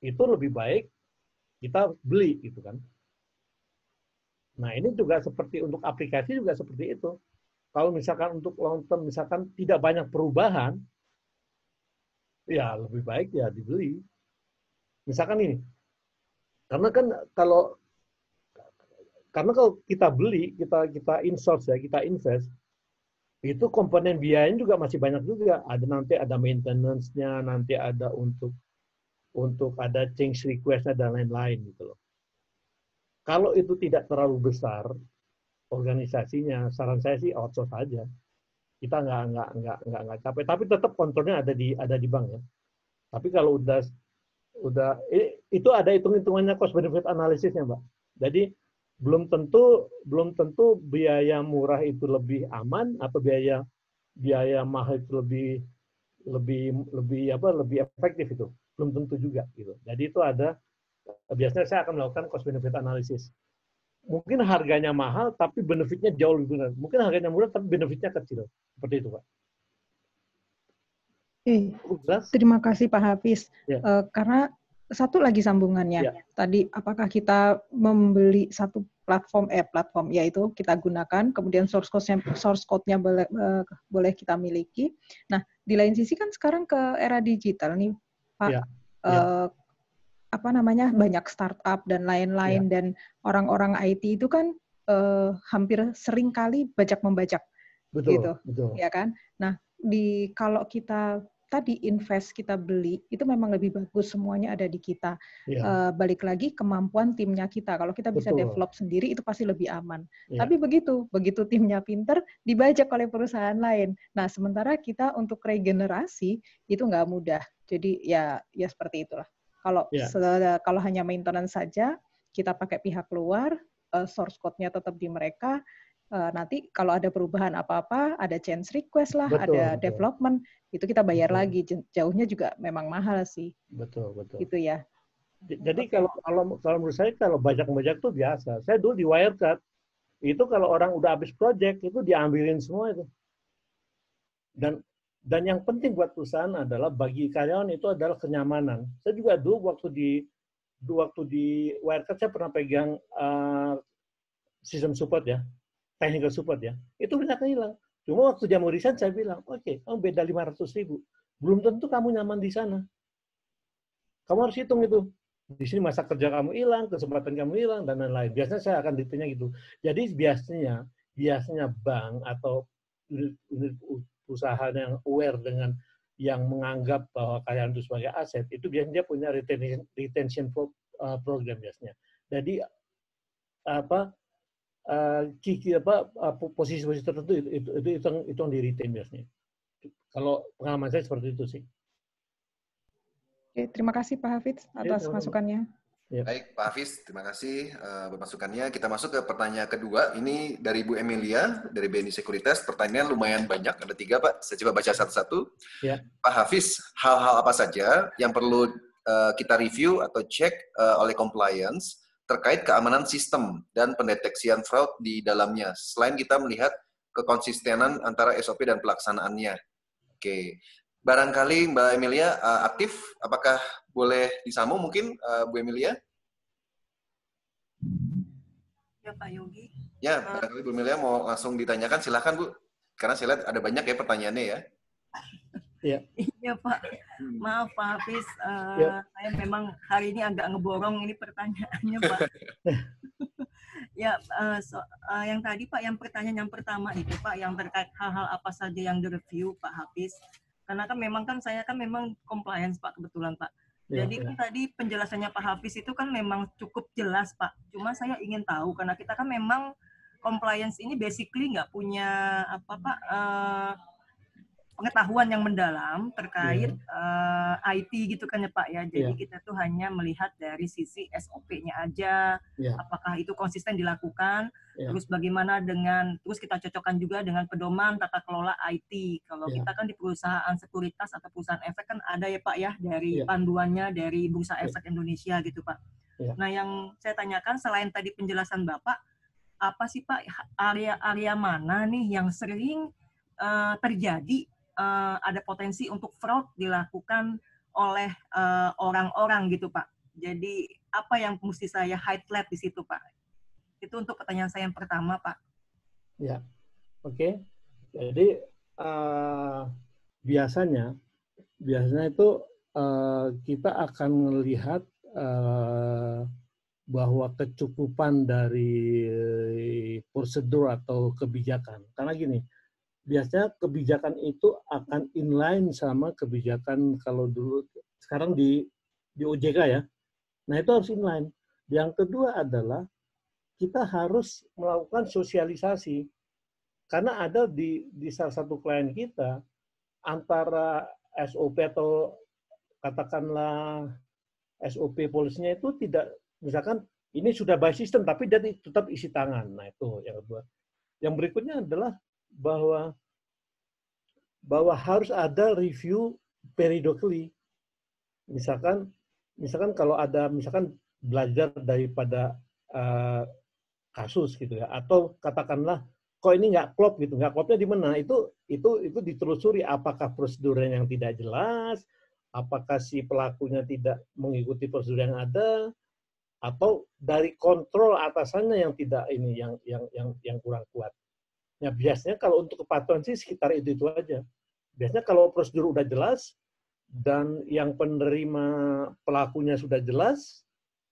itu lebih baik kita beli gitu kan. Nah, ini juga seperti untuk aplikasi juga seperti itu. Kalau misalkan untuk long term misalkan tidak banyak perubahan, ya lebih baik ya dibeli. Misalkan ini, karena kan kalau kita beli, kita insource ya, kita invest, itu komponen biayanya juga masih banyak juga. Nanti ada maintenance-nya, nanti ada untuk ada change request-nya dan lain-lain gitu loh. Kalau itu tidak terlalu besar organisasinya, saran saya sih outsource aja. Kita nggak capek, tapi tetap kontrolnya ada di bank ya. Tapi kalau udah itu ada hitung-hitungannya cost benefit analisisnya, Mbak. Jadi belum tentu biaya murah itu lebih aman atau biaya mahal itu lebih efektif itu. Belum tentu juga gitu. Jadi itu biasanya saya akan melakukan cost benefit analysis. Mungkin harganya mahal tapi benefitnya jauh lebih benar. Mungkin harganya murah tapi benefitnya kecil. Seperti itu, Pak. Terima kasih Pak Hafiz. Ya. Karena satu lagi sambungannya. Ya. Tadi apakah kita membeli satu platform yaitu kita gunakan, kemudian source code-nya boleh kita miliki. Nah, di lain sisi kan sekarang ke era digital nih, Pak. Ya. Banyak startup dan lain-lain, dan orang-orang IT itu kan hampir sering kali bajak-membajak. Betul, gitu. Betul. Ya kan? Nah, kalau kita tadi invest, kita beli, itu memang lebih bagus, semuanya ada di kita. Balik lagi kemampuan timnya kita. Kalau kita bisa develop sendiri, itu pasti lebih aman. Tapi begitu timnya pinter, dibajak oleh perusahaan lain. Nah, sementara kita untuk regenerasi, itu nggak mudah. Jadi ya seperti itulah. Kalau hanya maintenance saja, kita pakai pihak luar, source code-nya tetap di mereka, nanti kalau ada perubahan apa-apa, ada change request lah, ada development, itu kita bayar lagi. Jauhnya juga memang mahal sih. Betul. Gitu ya. Jadi kalau menurut saya kalau bajak-bajak itu biasa. Saya dulu di Wirecard, itu kalau orang udah habis project, itu diambilin semua itu. Dan yang penting buat perusahaan adalah bagi karyawan itu adalah kenyamanan. Saya juga dulu waktu di Wirecard saya pernah pegang sistem support ya. Technical support ya, itu banyak hilang. Cuma waktu dia mau resign, saya bilang, oke, kamu beda 500.000. Belum tentu kamu nyaman di sana. Kamu harus hitung itu. Di sini masa kerja kamu hilang, kesempatan kamu hilang, dan lain-lain. Biasanya saya akan ditanya gitu. Jadi biasanya bank atau perusahaan yang aware dengan yang menganggap bahwa karyawan itu sebagai aset, itu biasanya dia punya retention program biasanya. Jadi posisi-posisi tertentu itu yang di retain biasanya. Kalau pengalaman saya seperti itu sih. Oke, terima kasih Pak Hafiz atas masukannya. Baik, Pak Hafiz, terima kasih masukannya. Kita masuk ke pertanyaan kedua. Ini dari Bu Emilia, dari BNI Sekuritas. Pertanyaan lumayan banyak, ada 3 Pak. Saya coba baca satu-satu. Ya. Pak Hafiz, hal-hal apa saja yang perlu kita review atau cek oleh compliance terkait keamanan sistem dan pendeteksian fraud di dalamnya, selain kita melihat kekonsistenan antara SOP dan pelaksanaannya. Oke, barangkali Mbak Emilia aktif, apakah boleh disambung mungkin Bu Emilia? Ya Pak Yogi. Ya, barangkali Bu Emilia mau langsung ditanyakan, silakan Bu, karena saya lihat ada banyak ya pertanyaannya ya. Iya Pak, maaf Pak Hafiz, saya memang hari ini agak ngeborong ini pertanyaannya Pak. Yang tadi Pak, yang pertanyaan yang pertama itu Pak, yang terkait hal-hal apa saja yang direview Pak Hafiz. Karena kan saya kan memang compliance Pak kebetulan Pak. Jadi kan tadi penjelasannya Pak Hafiz itu kan memang cukup jelas Pak. Cuma saya ingin tahu karena kita kan memang compliance ini basically nggak punya pengetahuan yang mendalam terkait IT gitu kan ya Pak ya. Jadi kita tuh hanya melihat dari sisi SOP-nya aja, apakah itu konsisten dilakukan, terus bagaimana terus kita cocokkan juga dengan pedoman tata kelola IT. Kalau kita kan di perusahaan sekuritas atau perusahaan efek kan ada ya Pak ya, dari panduannya dari Bursa Efek Indonesia gitu Pak. Ya. Nah, yang saya tanyakan selain tadi penjelasan Bapak, apa sih Pak area-area mana nih yang sering terjadi ada potensi untuk fraud dilakukan oleh orang-orang gitu Pak. Jadi apa yang mesti saya highlight di situ Pak? Itu untuk pertanyaan saya yang pertama Pak. Ya, oke. Jadi biasanya itu kita akan melihat bahwa kecukupan dari prosedur atau kebijakan. Karena gini, biasanya kebijakan itu akan inline sama kebijakan kalau dulu, sekarang di OJK ya. Nah itu harus inline. Yang kedua adalah kita harus melakukan sosialisasi. Karena ada di salah satu klien kita, antara SOP atau katakanlah SOP polisinya itu tidak, misalkan ini sudah by system, tapi dia tetap isi tangan. Nah itu yang kedua. Yang berikutnya adalah bahwa harus ada review periodically. Misalkan kalau ada belajar daripada kasus gitu ya, atau katakanlah kok ini nggak klop gitu, nggak klopnya di mana, itu ditelusuri apakah prosedurnya yang tidak jelas, apakah si pelakunya tidak mengikuti prosedur yang ada, atau dari kontrol atasannya yang tidak ini yang kurang kuat. Ya biasanya kalau untuk kepatuhan sih sekitar itu aja. Biasanya kalau prosedur udah jelas dan yang penerima pelakunya sudah jelas,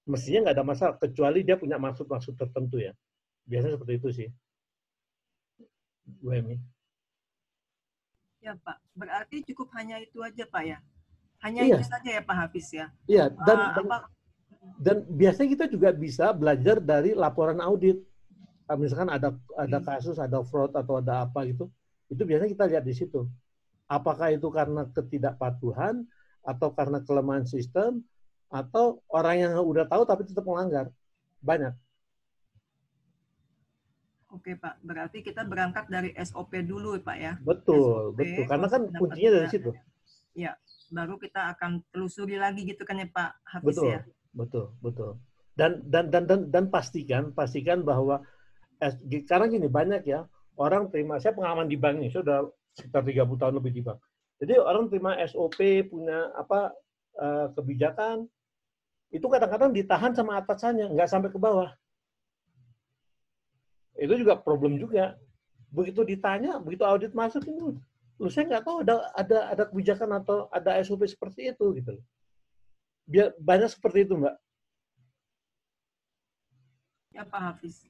mestinya nggak ada masalah, kecuali dia punya maksud-maksud tertentu ya. Biasanya seperti itu sih. Bu Emi. Ya Pak, berarti cukup hanya itu aja Pak ya? Hanya itu saja ya Pak Hafiz ya? Iya, dan biasanya kita juga bisa belajar dari laporan audit. Misalkan ada kasus, ada fraud atau ada apa gitu, itu biasanya kita lihat di situ. Apakah itu karena ketidakpatuhan, atau karena kelemahan sistem, atau orang yang udah tahu tapi tetap melanggar. Banyak. Oke Pak, berarti kita berangkat dari SOP dulu Pak ya? Betul, SOP, betul. Karena kan kuncinya dari situ. Ya, baru kita akan telusuri lagi gitu kan ya Pak Hafiz ya? Betul. Dan pastikan bahwa sekarang gini, banyak ya orang terima, saya pengalaman di bank ini, saya sudah sekitar 30 tahun lebih di bank. Jadi orang terima SOP, punya kebijakan, itu kadang-kadang ditahan sama atasannya, nggak sampai ke bawah. Itu juga problem juga. Begitu ditanya, begitu audit masuk, ini saya nggak tahu ada kebijakan atau ada SOP seperti itu gitu. Biar banyak seperti itu, Mbak. Ya Pak Hafiz.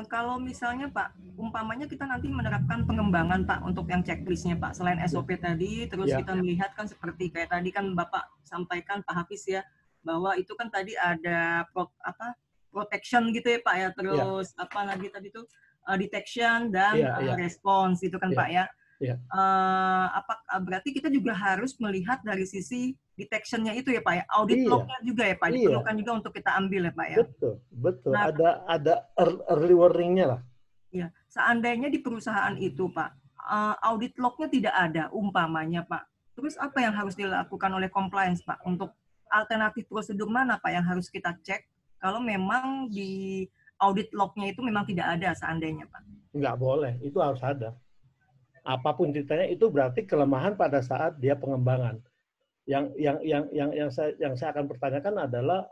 Kalau misalnya Pak, umpamanya kita nanti menerapkan pengembangan Pak untuk yang checklistnya Pak, selain SOP tadi, terus kita melihat kan seperti kayak tadi kan Bapak sampaikan Pak Hafiz ya, bahwa itu kan tadi ada protection gitu ya Pak ya, terus apa lagi tadi itu detection dan response itu kan Pak ya. Berarti kita juga harus melihat dari sisi detection-nya itu ya Pak ya, audit log-nya juga ya Pak, diperlukan juga untuk kita ambil ya Pak ya. Betul. Nah, ada early warning-nya lah. Ya, seandainya di perusahaan itu Pak, audit log-nya tidak ada umpamanya Pak, terus apa yang harus dilakukan oleh compliance Pak untuk alternatif prosedur mana Pak yang harus kita cek kalau memang di audit log-nya itu memang tidak ada seandainya Pak? Nggak boleh, itu harus ada. Apapun ceritanya itu berarti kelemahan pada saat dia pengembangan. Yang saya akan pertanyakan adalah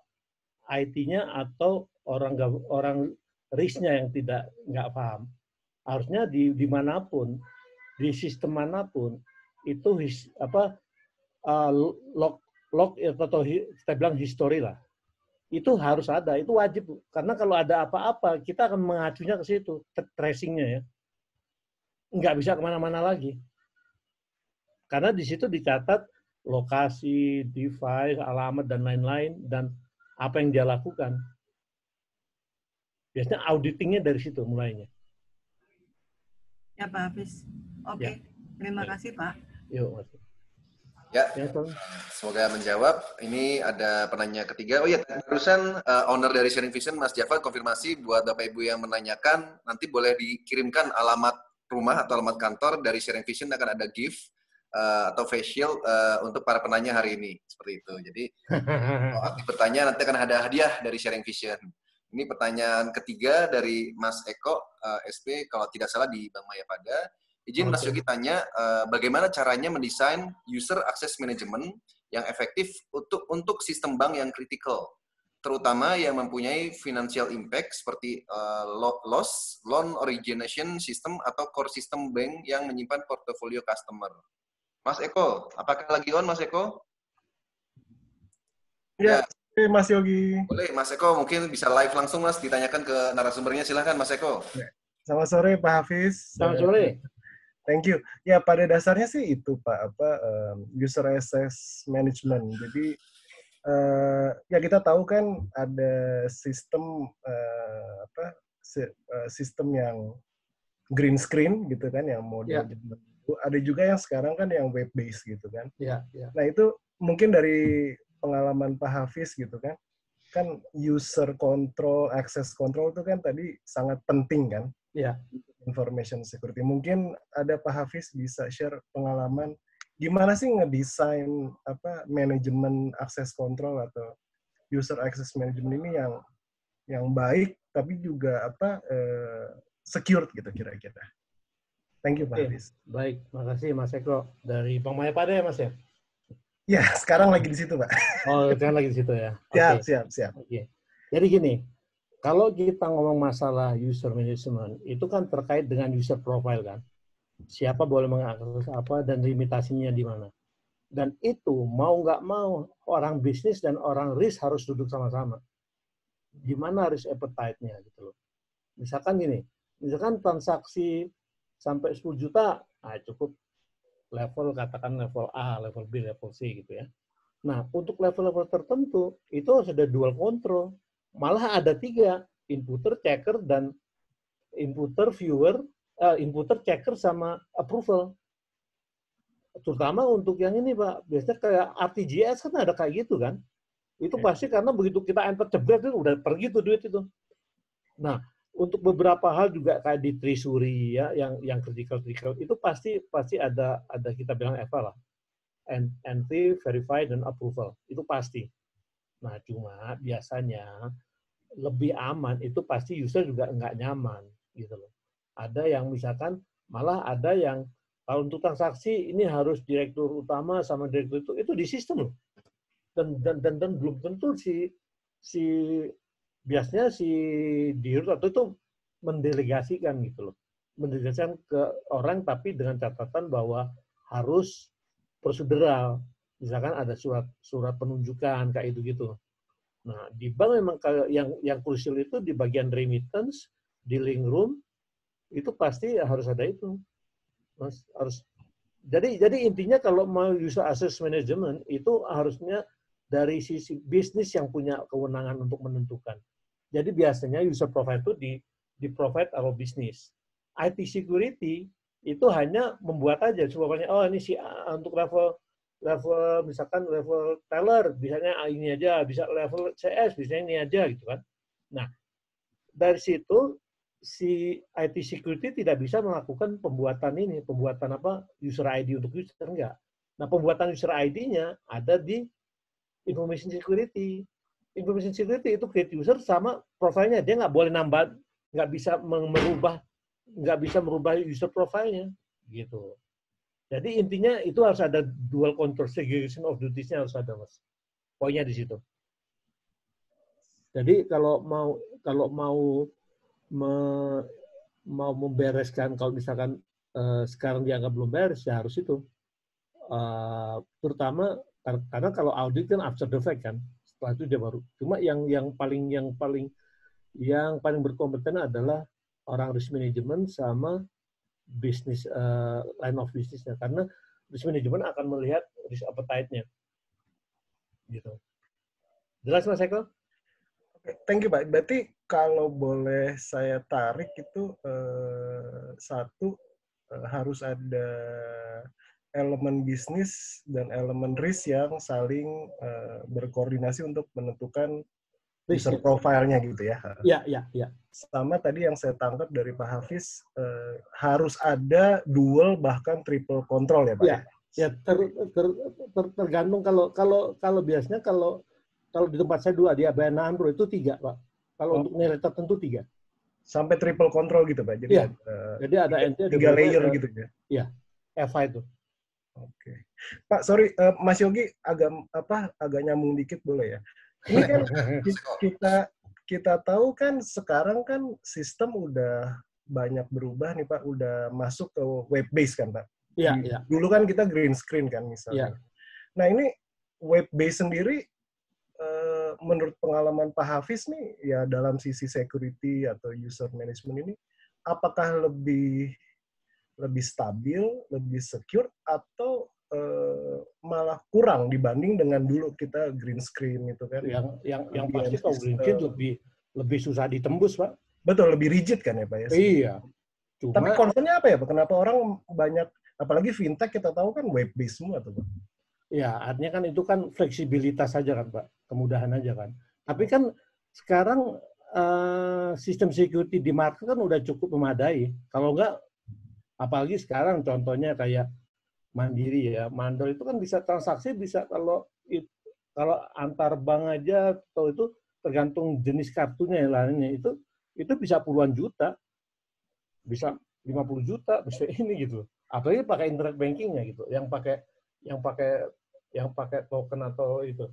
IT-nya atau orang risk-nya yang nggak paham. Harusnya dimanapun, di sistem manapun itu log atau kita bilang history lah. Itu harus ada, itu wajib. Karena kalau ada apa-apa, kita akan mengacunya ke situ, tracing-nya ya. Nggak bisa kemana-mana lagi. Karena di situ dicatat lokasi, device, alamat, dan lain-lain, dan apa yang dia lakukan. Biasanya auditingnya dari situ mulainya. Ya Pak Hafiz. Oke. Terima kasih Pak. Yuk, Mas. Ya, semoga menjawab. Ini ada penanya ketiga. Oh iya, barusan owner dari Sharing Vision, Mas Jafar, konfirmasi buat Bapak Ibu yang menanyakan, nanti boleh dikirimkan alamat rumah atau alamat kantor dari Sharing Vision, akan ada gift. atau face shield untuk para penanya hari ini. Seperti itu. Jadi kalau aktif bertanya nanti akan ada hadiah dari Sharing Vision. Ini pertanyaan ketiga dari Mas Eko, SP, kalau tidak salah di Bank Mayapada. Izin Mas Yogi tanya, bagaimana caranya mendesain user access management yang efektif untuk sistem bank yang kritikal, terutama yang mempunyai financial impact seperti loan origination system atau core system bank yang menyimpan portofolio customer. Mas Eko, apakah lagi on Mas Eko? Ya, Mas Yogi. Boleh, Mas Eko mungkin bisa live langsung Mas, ditanyakan ke narasumbernya, silahkan Mas Eko. Selamat sore Pak Hafiz. Selamat sore. Thank you. Ya pada dasarnya sih itu Pak, user access management. Jadi ya kita tahu kan ada sistem sistem yang green screen gitu kan, yang model ada juga yang sekarang kan yang web based gitu kan. Nah itu mungkin dari pengalaman Pak Hafiz gitu kan user control, access control itu kan tadi sangat penting kan. Information security. Mungkin ada Pak Hafiz bisa share pengalaman gimana sih ngedesain manajemen access control atau user access management ini yang baik tapi juga secure gitu kira-kira. Thank you Pak Hafiz. Baik, makasih Mas Eko dari Bank Mayapada ya Mas ya? Ya, sekarang lagi di situ Pak. Oh, sekarang lagi di situ ya. Siap. Oke. Jadi gini, kalau kita ngomong masalah user management, itu kan terkait dengan user profile kan. Siapa boleh mengakses apa dan limitasinya di mana. Dan itu mau nggak mau, orang bisnis dan orang risk harus duduk sama-sama. Gimana risk appetite-nya gitu loh. Misalkan gini, transaksi sampai 10 juta, cukup level, katakan level A, level B, level C gitu ya. Nah, untuk level-level tertentu, itu harus ada dual control. Malah ada 3, inputter, checker, dan inputter, viewer, inputter, checker, sama approval. Terutama untuk yang ini, Pak. Biasanya kayak RTGS kan ada kayak gitu kan. Itu pasti karena begitu kita enter jebret, itu udah pergi tuh duit itu. Nah, untuk beberapa hal juga kayak di treasury ya, yang critical itu pasti ada kita bilang EVA lah. Entry, verify, dan approval. Itu pasti. Nah, cuma biasanya lebih aman itu pasti user juga nggak nyaman gitu loh. Ada yang misalkan malah ada yang kalau untuk transaksi ini harus direktur utama sama direktur itu di sistem loh. Dan belum tentu biasanya si dirut atau itu mendelegasikan gitu loh. Mendelegasikan ke orang tapi dengan catatan bahwa harus prosedural. Misalkan ada surat penunjukan kayak itu gitu. Nah, di bank memang yang krusial itu di bagian remittance, dealing room itu pasti harus ada itu. Mas, harus. Jadi intinya kalau mau user access management itu harusnya dari sisi bisnis yang punya kewenangan untuk menentukan. Jadi biasanya user profile itu di provide oleh bisnis. IT security itu hanya membuat aja supaya ini si untuk level misalkan level teller bisanya ini aja, bisa level CS bisanya ini aja gitu kan. Nah, dari situ si IT security tidak bisa melakukan pembuatan user ID untuk user, enggak. Nah, pembuatan user ID-nya ada di information security. Information security itu create user sama profilnya, dia nggak boleh nambah, nggak bisa merubah user profilnya gitu. Jadi intinya itu harus ada dual control, segregation of duties-nya harus ada, Mas. Poinnya di situ. Jadi kalau mau membereskan, kalau misalkan sekarang dianggap belum beres, ya harus itu. Terutama karena kalau audit kan after the fact kan, setelah itu dia baru. Cuma yang paling berkompeten adalah orang risk management sama bisnis line of business-nya, karena risk management akan melihat risk appetite-nya. Gitu. Jelas Mas Eko? Thank you Pak. Berarti kalau boleh saya tarik itu harus ada elemen bisnis dan elemen risk yang saling berkoordinasi untuk menentukan user profile-nya gitu ya. Iya. Sama tadi yang saya tangkap dari Pak Hafiz, harus ada dual bahkan triple control ya Pak. Ya. Ya tergantung kalau biasanya kalau di tempat saya 2 di Abana Android itu 3 Pak. Kalau untuk nilai tertentu 3. Sampai triple control gitu Pak. Jadi ya. Jadi ada NT 3 layer gitu ya. Iya. EVA itu. Oke. Pak, sorry Mas Yogi agak nyambung dikit boleh ya. Ini kan kita tahu kan sekarang kan sistem udah banyak berubah nih Pak, udah masuk ke web base kan Pak. Iya. Dulu kan kita green screen kan misalnya. Nah ini web base sendiri menurut pengalaman Pak Hafiz nih ya dalam sisi security atau user management ini apakah lebih stabil, lebih secure atau malah kurang dibanding dengan dulu kita green screen itu kan? Yang pasti kalau green screen lebih susah ditembus Pak. Betul, lebih rigid kan ya Pak ya? Iya. Tapi concern-nya apa ya Pak? Kenapa orang banyak apalagi fintech kita tahu kan web based semua tuh Pak. Ya, artinya kan itu kan fleksibilitas saja kan Pak, kemudahan aja kan. Tapi kan sekarang sistem security di market kan udah cukup memadai. Kalau enggak, apalagi sekarang contohnya kayak Mandiri ya, Mandor itu kan bisa transaksi bisa kalau antar bank aja atau itu tergantung jenis kartunya yang lainnya itu bisa puluhan juta, bisa 50 juta, bisa ini gitu. Apalagi pakai internet bankingnya gitu, yang pakai token atau itu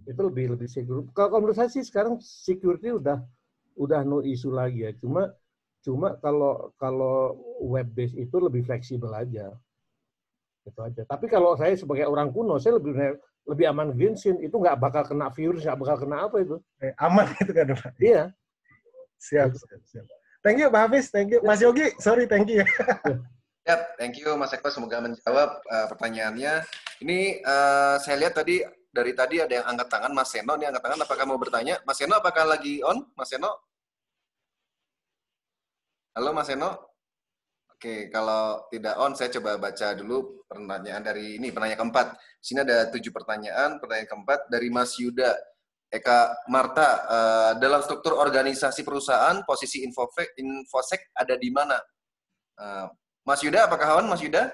lebih secure. Kalau menurut saya sih sekarang security udah no issue lagi ya. Cuma kalau web base itu lebih fleksibel aja, gitu aja. Tapi kalau saya sebagai orang kuno, saya lebih aman green screen, itu nggak bakal kena virus, nggak bakal kena apa itu. Aman itu kan Pak? Iya. Siap. Thank you Pak Hafiz, thank you. Mas Yogi, sorry, thank you. Yap, thank you Mas Eko, semoga menjawab pertanyaannya. Ini saya lihat dari tadi ada yang angkat tangan, Mas Seno ini angkat tangan, apakah mau bertanya? Mas Seno apakah lagi on? Mas Seno? Halo Mas Seno? Oke, kalau tidak on, saya coba baca dulu pertanyaan dari ini, penanya keempat. Di sini ada 7 pertanyaan. Pertanyaan keempat dari Mas Yuda. Eka Marta, dalam struktur organisasi perusahaan, posisi infosec ada di mana? Mas Yuda, apakah on, Mas Yuda?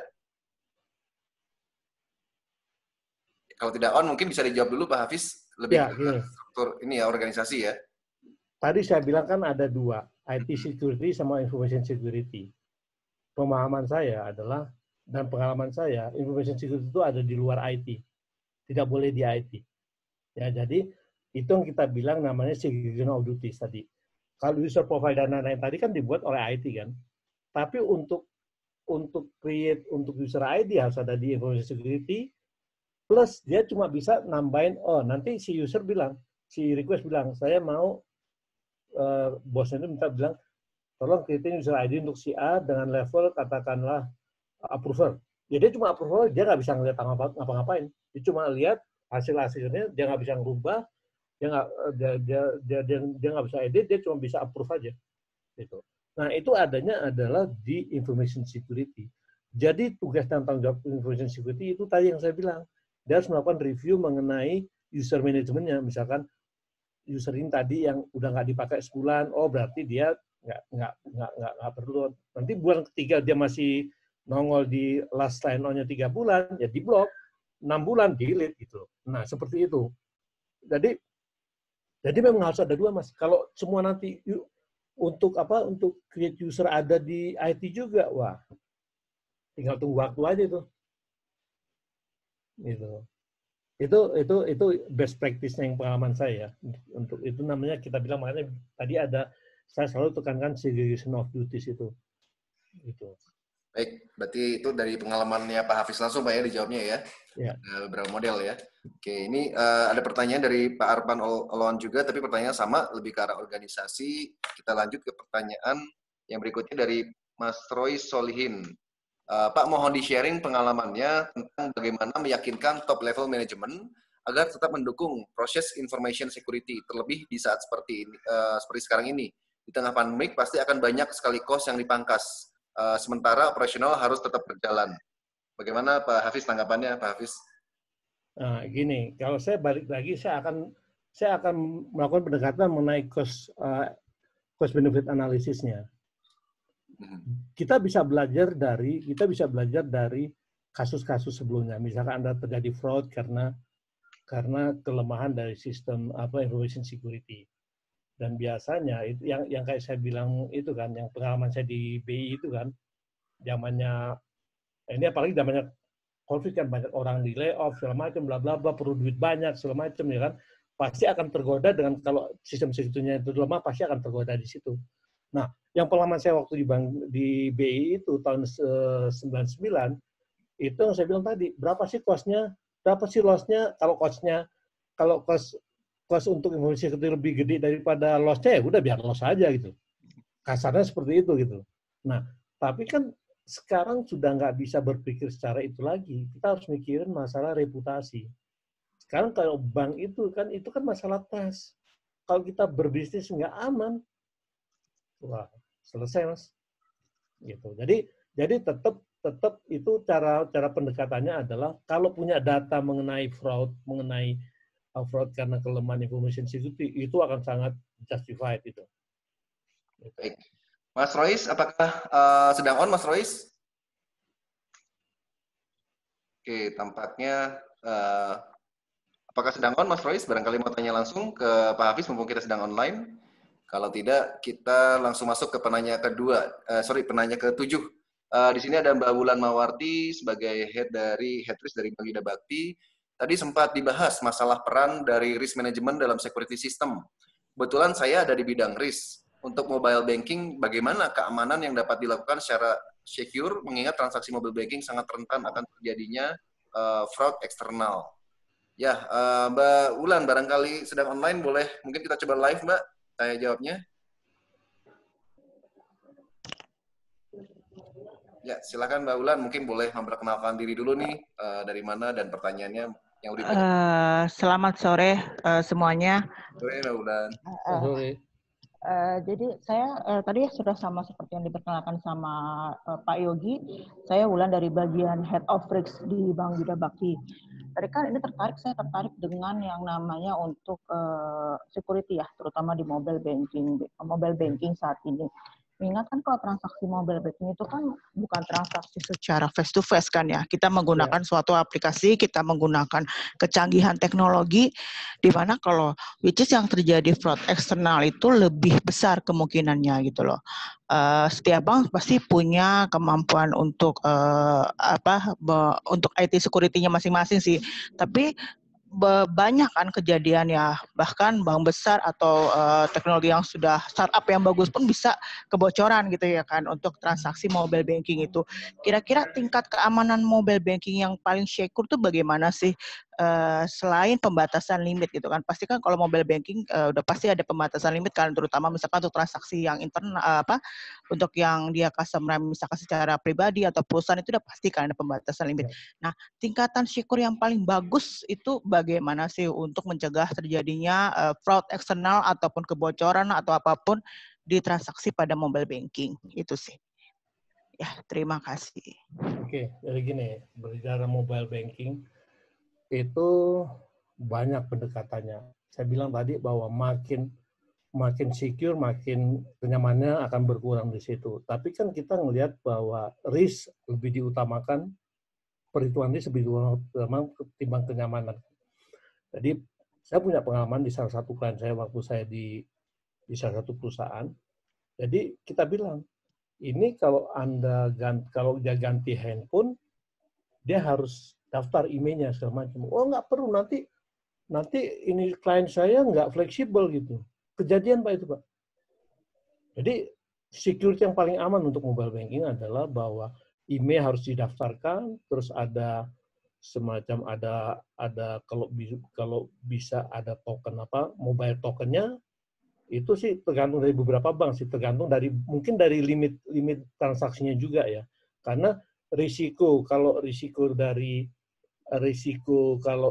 Kalau tidak on, mungkin bisa dijawab dulu, Pak Hafiz. Lebih ke struktur ini ya, organisasi ya. Tadi saya bilang kan ada 2, IT security sama information security. Pemahaman saya adalah, dan pengalaman saya, information security itu ada di luar IT. Tidak boleh di IT. Ya, jadi itu yang kita bilang namanya segregation of duties tadi. Kalau user profile dan lain-lain tadi kan dibuat oleh IT kan. Tapi untuk create untuk user ID harus ada di information security, plus dia cuma bisa nambahin, nanti si user bilang, si request bilang, saya mau, bosnya itu minta bilang, tolong create user ID untuk si A dengan level katakanlah approver. Ya dia cuma approver, dia nggak bisa ngeliat ngapa-ngapain. Dia cuma lihat hasil-hasilnya, dia nggak bisa ngubah, dia nggak bisa edit, dia cuma bisa approve aja. Gitu. Nah, itu adanya adalah di information security. Jadi tugas dan tanggung jawab information security itu tadi yang saya bilang. Dia harus melakukan review mengenai user manajemennya. Misalkan user ini tadi yang udah nggak dipakai sebulan, berarti dia nggak perlu. Nanti bulan ketiga dia masih nongol di last sign on-nya 3 bulan, ya di blok. 6 bulan delete gitu. Nah, seperti itu. Jadi memang harus ada 2, Mas. Kalau semua nanti untuk create user ada di IT juga, wah, tinggal tunggu waktu aja itu. Gitu. Itu best practice yang pengalaman saya. Untuk itu namanya kita bilang, makanya tadi saya selalu tekankan segregation of duties itu. Gitu. Baik, berarti itu dari pengalamannya Pak Hafiz langsung Pak ya dijawabnya ya. Ya. Beberapa model ya. Oke, ini ada pertanyaan dari Pak Arpan Olon juga, tapi pertanyaan sama, lebih ke arah organisasi. Kita lanjut ke pertanyaan yang berikutnya dari Mas Roy Solihin. Pak, mohon di-sharing pengalamannya tentang bagaimana meyakinkan top level management agar tetap mendukung proses information security, terlebih di saat seperti sekarang ini. Di tengah pandemik pasti akan banyak sekali cost yang dipangkas. Sementara operasional harus tetap berjalan. Bagaimana Pak Hafiz tanggapannya, Pak Hafiz? Nah, gini, kalau saya balik lagi, saya akan melakukan pendekatan mengenai cost benefit analisisnya. Kita bisa belajar dari kasus-kasus sebelumnya. Misalkan Anda terjadi fraud karena kelemahan dari sistem information security. Dan biasanya itu yang kayak saya bilang itu kan, yang pengalaman saya di BI itu kan, zamannya ini apalagi zamannya COVID kan, banyak orang di layoff segala macam, bla bla bla, perlu duit banyak segala macam ya kan, pasti akan tergoda dengan, kalau sistem security-nya itu lemah, pasti akan tergoda di situ. Nah, yang pengalaman saya waktu di BI itu tahun 99 itu yang saya bilang tadi, berapa sih cost-nya, berapa sih loss-nya, kalau cost untuk informasi security lebih gede daripada loss-nya, ya udah biar loss aja gitu. Kasarnya seperti itu gitu. Nah, tapi kan sekarang sudah nggak bisa berpikir secara itu lagi. Kita harus mikirin masalah reputasi. Sekarang kalau bank itu kan masalah trust. Kalau kita berbisnis nggak aman, wah selesai Mas. Gitu. Jadi tetap itu cara pendekatannya adalah kalau punya data mengenai fraud karena kelemahan information security, itu akan sangat justified itu. Baik. Mas Rois, apakah sedang on Mas Rois? Oke, tampaknya apakah sedang on Mas Rois? Barangkali mau tanya langsung ke Pak Hafiz mumpung kita sedang online. Kalau tidak, kita langsung masuk ke penanya ke-7. Di sini ada Mbak Wulan Mawardi sebagai head risk dari Bank Yuda Bakti. Tadi sempat dibahas masalah peran dari risk management dalam security system. Kebetulan saya ada di bidang risk. Untuk mobile banking, bagaimana keamanan yang dapat dilakukan secara secure, mengingat transaksi mobile banking sangat rentan akan terjadinya fraud eksternal. Ya, Mbak Wulan, barangkali sedang online, boleh mungkin kita coba live, Mbak. Saya jawabnya. Ya, silakan Mbak Wulan, mungkin boleh memperkenalkan diri dulu nih, dari mana dan pertanyaannya yang lebih banyak. Selamat sore semuanya. Sore Mbak Wulan. Sore. Jadi saya tadi sudah sama seperti yang diperkenalkan sama Pak Yogi. Saya Wulan dari bagian Head of Risk di Bank Yuda Bakti. Tadi kan ini saya tertarik dengan yang namanya untuk security ya, terutama di mobile banking saat ini. Mengingat kan kalau transaksi mobile banking itu kan bukan transaksi secara face to face kan ya. Kita menggunakan suatu aplikasi, kita menggunakan kecanggihan teknologi, di mana kalau which is yang terjadi fraud eksternal itu lebih besar kemungkinannya gitu loh. Setiap bank pasti punya kemampuan untuk untuk IT security-nya masing-masing sih. Tapi banyak kan kejadian ya, bahkan bank besar atau teknologi yang sudah startup yang bagus pun bisa kebocoran gitu ya kan untuk transaksi mobile banking itu. Kira-kira tingkat keamanan mobile banking yang paling secure itu bagaimana sih? Selain pembatasan limit gitu kan, pasti kan kalau mobile banking udah pasti ada pembatasan limit kan, terutama misalkan untuk transaksi yang internal untuk yang dia customer misalkan secara pribadi atau perusahaan itu udah pasti kan ada pembatasan limit. Nah, tingkatan secure yang paling bagus itu bagaimana sih untuk mencegah terjadinya fraud eksternal ataupun kebocoran atau apapun di transaksi pada mobile banking itu sih. Ya, terima kasih. Oke, jadi gini, berbicara mobile banking itu banyak pendekatannya. Saya bilang tadi bahwa makin secure, makin kenyamanannya akan berkurang di situ. Tapi kan kita melihat bahwa risk lebih diutamakan, perhitungan risk lebih diutamakan ketimbang kenyamanan. Jadi saya punya pengalaman di salah satu klien saya waktu saya di salah satu perusahaan. Jadi kita bilang, ini kalau dia ganti handphone, dia harus daftar emailnya segala macam. Oh nggak perlu, nanti ini klien saya nggak fleksibel gitu. Kejadian Pak itu Pak. Jadi security yang paling aman untuk mobile banking adalah bahwa email harus didaftarkan, terus ada semacam ada kalau bisa ada token mobile tokennya. Itu sih tergantung dari beberapa bank sih, tergantung mungkin dari limit transaksinya juga ya. Karena risiko kalau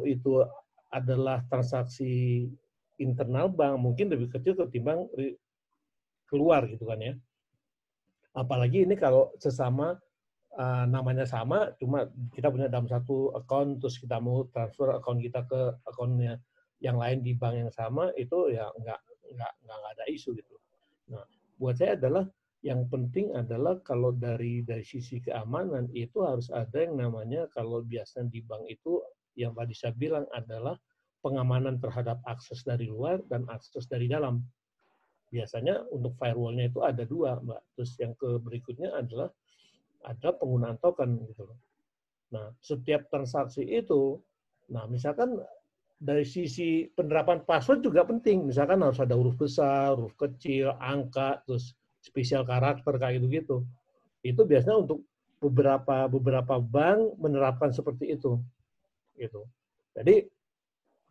itu adalah transaksi internal bank mungkin lebih kecil ketimbang keluar gitu kan ya. Apalagi ini kalau sesama namanya sama, cuma kita punya dalam satu account terus kita mau transfer account kita ke accountnya yang lain di bank yang sama, itu ya nggak ada isu gitu. Nah, buat saya adalah Yang penting adalah kalau dari sisi keamanan itu harus ada yang namanya, kalau biasanya di bank itu yang tadi saya bilang adalah pengamanan terhadap akses dari luar dan akses dari dalam. Biasanya untuk firewall-nya itu ada 2, Mbak. Terus yang berikutnya adalah ada penggunaan token gitu loh. Nah, setiap transaksi itu, nah misalkan dari sisi penerapan password juga penting. Misalkan harus ada huruf besar, huruf kecil, angka, terus spesial karakter kayak gitu-gitu. Itu biasanya untuk beberapa bank menerapkan seperti itu. Gitu. Jadi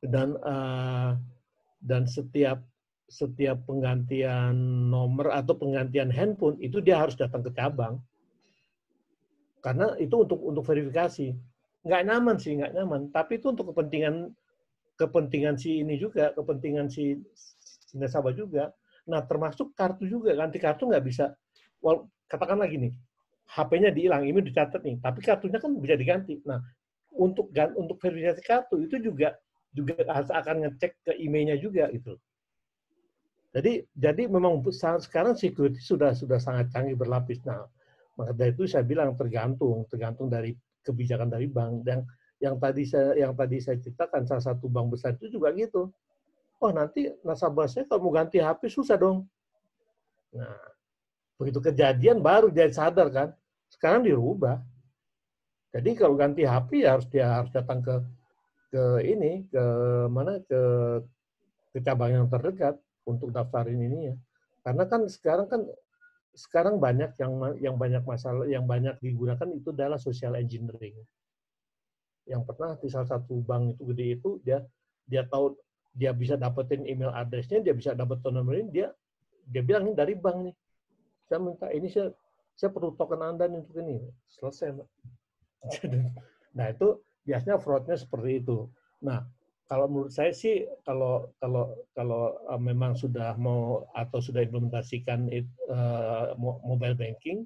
dan setiap penggantian nomor atau penggantian handphone itu dia harus datang ke cabang. Karena itu untuk verifikasi. Nggak nyaman. Tapi itu untuk kepentingan si ini juga, kepentingan si nasabah juga. Nah, termasuk kartu juga. Ganti kartu nggak bisa. Katakan lagi nih, HP-nya dihilang, ini dicatat nih, tapi kartunya kan bisa diganti. Nah, untuk verifikasi kartu itu juga harus akan ngecek ke emailnya juga gitu. Jadi memang sekarang security sudah sangat canggih, berlapis. Nah, maka dari itu saya bilang tergantung dari kebijakan dari bank. Dan yang tadi saya ceritakan, salah satu bank besar itu juga gitu. Oh, nanti nasabah saya kalau mau ganti HP susah dong. Nah, begitu kejadian baru dia sadar kan. Sekarang dirubah. Jadi kalau ganti HP ya harus datang ke cabang yang terdekat untuk daftarin ini ya. Karena kan sekarang banyak yang banyak masalah, yang banyak digunakan itu adalah social engineering. Yang pernah di salah satu bank itu gede itu, dia tahu, dia bisa dapetin email address-nya, dia bisa dapet nomornya, dia bilang ini dari bank nih. Saya minta ini, saya perlu token Anda untuk ini. Selesai, Mbak. Nah, itu biasanya fraud-nya seperti itu. Nah, kalau menurut saya sih, kalau memang sudah mau atau sudah implementasikan mobile banking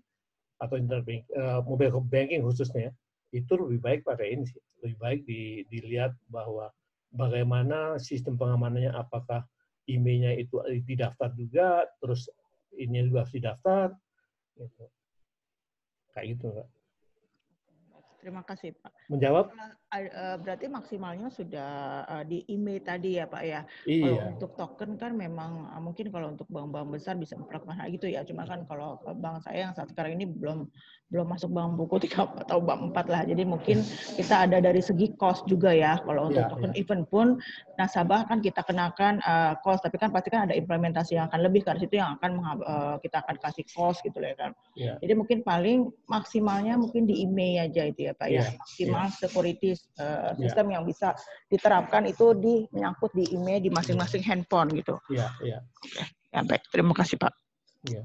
atau internet mobile banking khususnya, itu lebih baik pakai ini sih. Lebih baik dilihat bahwa bagaimana sistem pengamanannya, apakah emailnya itu didaftar juga, terus ini juga harus didaftar, gitu. Kayak gitu, Pak. Terima kasih, Pak. Menjawab? Berarti maksimalnya sudah di email tadi ya, Pak ya. Iya. Kalau untuk token kan memang mungkin kalau untuk bank-bank besar bisa melakukan hal gitu ya. Cuma kan kalau bank saya yang saat sekarang ini belum masuk bank buku 3 atau bank 4 lah. Jadi mungkin kita ada dari segi cost juga ya. Kalau untuk token event pun nasabah kan kita kenakan cost, tapi kan pasti kan ada implementasi yang akan lebih dari situ yang akan kita akan kasih cost gitu ya kan. Jadi mungkin paling maksimalnya mungkin di email aja itu ya Pak ya. Maksimal security sistem yang bisa diterapkan itu menyangkut di email di masing-masing handphone gitu. Iya. Oke. Ya, baik. Terima kasih Pak. Iya.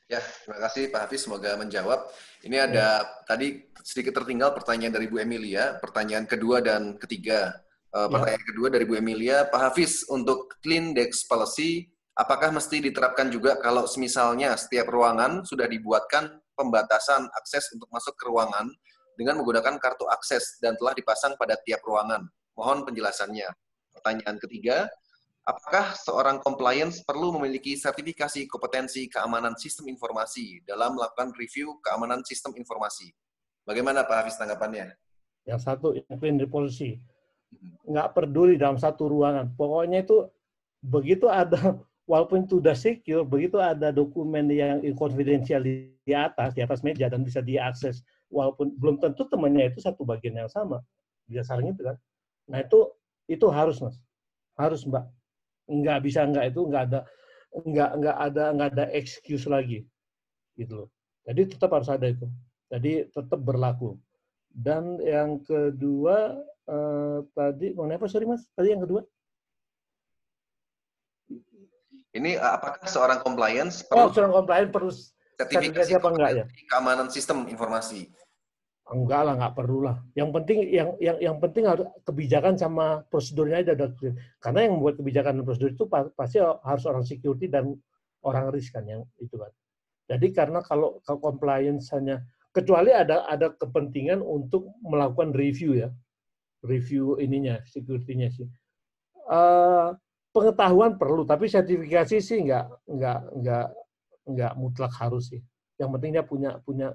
Ya, terima kasih Pak Hafiz, semoga menjawab. Ini ada tadi sedikit tertinggal pertanyaan dari Bu Emilia, pertanyaan kedua dan ketiga. Pertanyaan kedua dari Bu Emilia, Pak Hafiz, untuk clean desk policy, apakah mesti diterapkan juga kalau misalnya setiap ruangan sudah dibuatkan pembatasan akses untuk masuk ke ruangan dengan menggunakan kartu akses dan telah dipasang pada tiap ruangan? Mohon penjelasannya. Pertanyaan ketiga, apakah seorang compliance perlu memiliki sertifikasi kompetensi keamanan sistem informasi dalam melakukan review keamanan sistem informasi? Bagaimana Pak Hafiz tanggapannya? Yang satu, clean desk policy. Nggak peduli dalam satu ruangan. Pokoknya itu begitu ada, walaupun itu udah secure, begitu ada dokumen yang confidential di atas meja dan bisa diakses, walaupun belum tentu temannya itu satu bagian yang sama. Biasanya itu kan. Nah itu harus Mas. Harus Mbak. Nggak bisa nggak ada excuse lagi. Gitu loh. Jadi tetap harus ada itu. Jadi tetap berlaku. Dan yang kedua tadi mengenai apa, sorry Mas? Tadi yang kedua? Ini apakah seorang compliance perlu sertifikasi apa enggak ya? Keamanan sistem informasi? Enggak lah, nggak perlu lah. Yang penting harus kebijakan sama prosedurnya aja. Karena yang membuat kebijakan dan prosedur itu pasti harus orang security dan orang risk kan yang itu kan. Jadi karena kalau compliance hanya, kecuali ada kepentingan untuk melakukan review ya, review ininya, security-nya sih. Pengetahuan perlu, tapi sertifikasi sih nggak nggak mutlak harus sih. Yang penting dia punya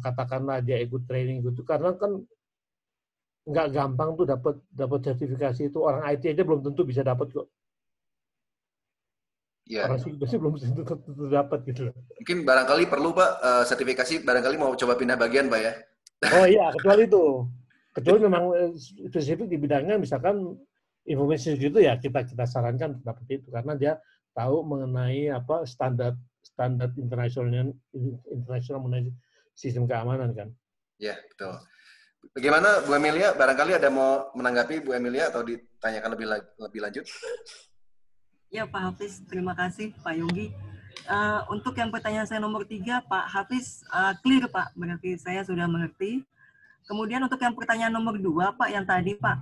katakanlah dia ikut training gitu, karena kan nggak gampang tuh dapat sertifikasi itu. Orang IT aja belum tentu bisa dapat kok. Ya. Orang sih belum tentu dapat gitu loh. Mungkin barangkali perlu Pak sertifikasi, barangkali mau coba pindah bagian Pak ya. Oh iya, kecuali memang spesifik di bidangnya, misalkan informasi itu ya kita sarankan dapat itu, karena dia tahu mengenai apa standar internasional mengenai sistem keamanan kan. Ya, betul. Bagaimana Bu Emilia? Barangkali ada mau menanggapi Bu Emilia atau ditanyakan lebih lanjut? Ya Pak Hafiz, terima kasih Pak Yogi. Untuk yang pertanyaan saya nomor 3, Pak Hafiz clear Pak, berarti saya sudah mengerti. Kemudian untuk yang pertanyaan nomor 2 Pak, yang tadi Pak,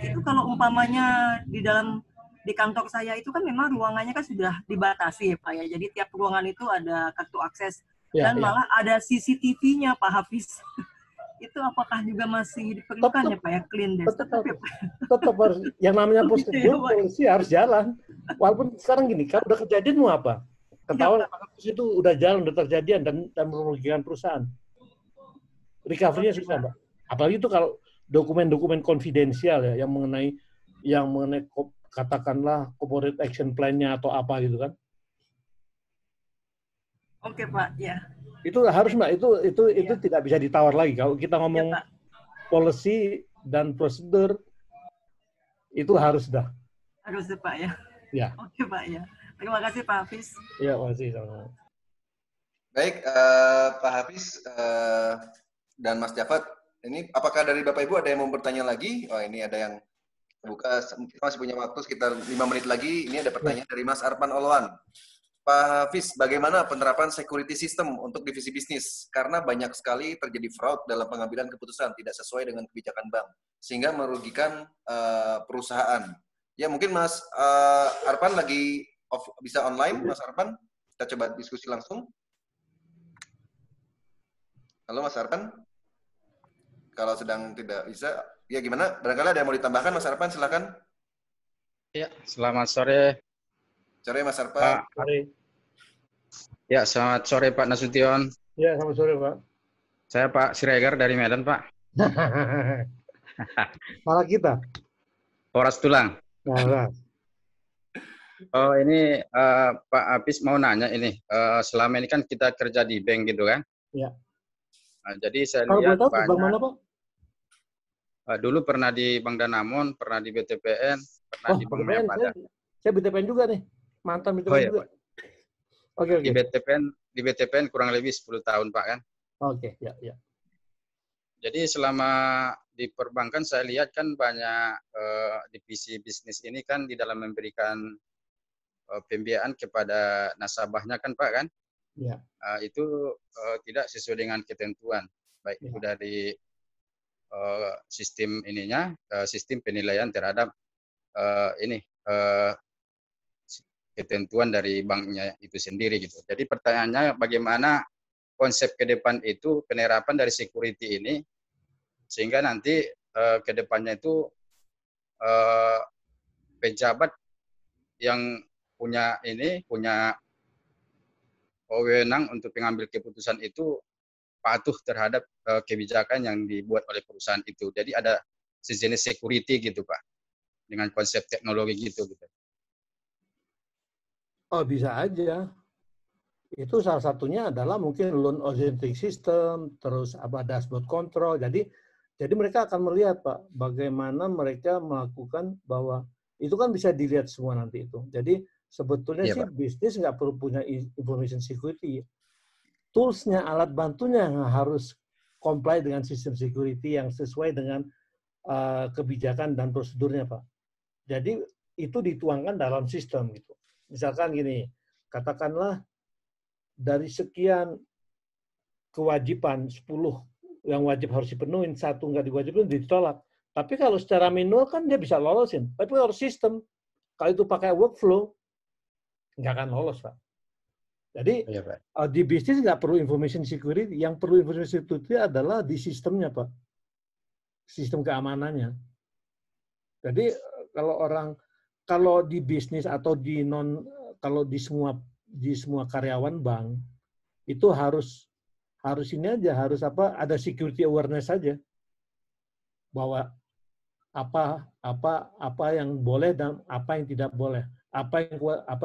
itu kalau umpamanya di kantor saya itu kan memang ruangannya kan sudah dibatasi ya Pak ya. Jadi tiap ruangan itu ada kartu akses dan malah ada CCTV-nya Pak Hafiz. Itu apakah juga masih diperlukan ya Pak ya, clean desk? Tetap harus, yang namanya prosedur polisi harus jalan. Walaupun sekarang gini, kalau udah kejadian mau apa? Ketahuan itu udah jalan, udah terjadian dan merugikan perusahaan. Recovery-nya susah Pak. Apalagi itu kalau dokumen-dokumen konfidensial ya, yang mengenai katakanlah corporate action plan-nya atau apa gitu kan. Oke Pak, ya. Itu harus Mbak, itu tidak bisa ditawar lagi. Kalau kita ngomong policy dan prosedur, itu harus dah. Harus Pak ya. Ya. Oke Pak ya. Terima kasih Pak Hafiz. Iya, terima kasih sama-sama. Baik, Pak Hafiz dan Mas Jafat, ini apakah dari Bapak Ibu ada yang mau bertanya lagi? Oh, ini ada yang buka, kita masih punya waktu sekitar 5 menit lagi. Ini ada pertanyaan dari Mas Arpan Olwan. Pak Hafiz, bagaimana penerapan security system untuk divisi bisnis? Karena banyak sekali terjadi fraud dalam pengambilan keputusan tidak sesuai dengan kebijakan bank, sehingga merugikan perusahaan. Ya mungkin Mas Arpan lagi bisa online, Mas Arpan? Kita coba diskusi langsung. Halo Mas Arpan? Kalau sedang tidak bisa, ya gimana? Barangkali ada yang mau ditambahkan, Mas Arpan, silakan. Ya, selamat sore. Sore Mas Arpan. Pak. Sore. Ya, selamat sore Pak Nasution. Ya, selamat sore Pak. Saya Pak Siregar dari Medan Pak. Malah kita. Horas Tulang. Nah, Oh ini Pak Hafiz mau nanya ini, selama ini kan kita kerja di bank gitu kan? Ya. Nah, jadi saya kalau lihat banyak. Bank mana Pak? Dulu pernah di Bank Danamon, pernah di BTPN, pernah di Bank Mayapada. Saya BTPN juga nih, mantan BTPN juga. Pak. Oke. Di BTPN kurang lebih 10 tahun Pak kan? Oke, ya. Jadi selama di perbankan saya lihat kan banyak divisi bisnis ini kan di dalam memberikan pembiayaan kepada nasabahnya kan Pak kan? Ya. Itu tidak sesuai dengan ketentuan, baik itu dari sistem sistem penilaian terhadap ketentuan dari banknya itu sendiri gitu. Jadi pertanyaannya bagaimana konsep ke depan itu penerapan dari security ini sehingga nanti ke depannya itu pejabat yang punya wewenang untuk mengambil keputusan itu patuh terhadap kebijakan yang dibuat oleh perusahaan itu. Jadi ada sejenis security gitu Pak, dengan konsep teknologi gitu. Oh bisa aja. Itu salah satunya adalah mungkin loan authentic system, terus dashboard control. Jadi mereka akan melihat Pak, bagaimana mereka melakukan bahwa itu kan bisa dilihat semua nanti itu. Jadi sebetulnya sih Pak, bisnis nggak perlu punya information security. Tools-nya, alat bantunya yang harus comply dengan sistem security yang sesuai dengan kebijakan dan prosedurnya Pak. Jadi itu dituangkan dalam sistem gitu. Misalkan gini, katakanlah dari sekian kewajiban 10 yang wajib harus dipenuhin, 1 nggak diwajibin ditolak. Tapi kalau secara manual kan dia bisa lolosin. Tapi kalau sistem, kalau itu pakai workflow, nggak akan lolos Pak. Jadi di bisnis nggak perlu information security, yang perlu information security adalah di sistemnya Pak, sistem keamanannya. Jadi kalau di bisnis atau kalau di semua di semua karyawan bank itu harus ini aja, harus ada security awareness saja bahwa apa yang boleh dan apa yang tidak boleh, apa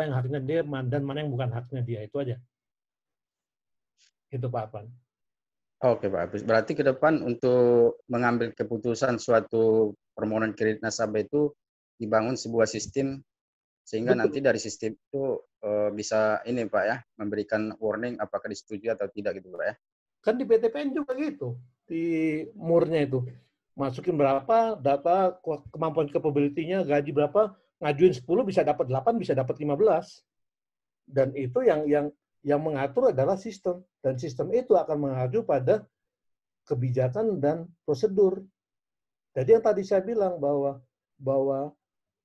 yang haknya dia dan mana yang bukan haknya dia, itu aja. Itu Pak Arfan. Oke Pak Hafiz, berarti ke depan untuk mengambil keputusan suatu permohonan kredit nasabah itu dibangun sebuah sistem sehingga Betul. nanti dari sistem itu bisa ini Pak ya, memberikan warning apakah disetujui atau tidak gitu Pak ya. Kan di PTPN juga gitu, di MUR-nya itu. Masukin berapa, data kemampuan capability-nya, gaji berapa, ngajuin 10 bisa dapat 8, bisa dapat 15. Dan itu yang mengatur adalah sistem. Dan sistem itu akan mengacu pada kebijakan dan prosedur. Jadi yang tadi saya bilang bahwa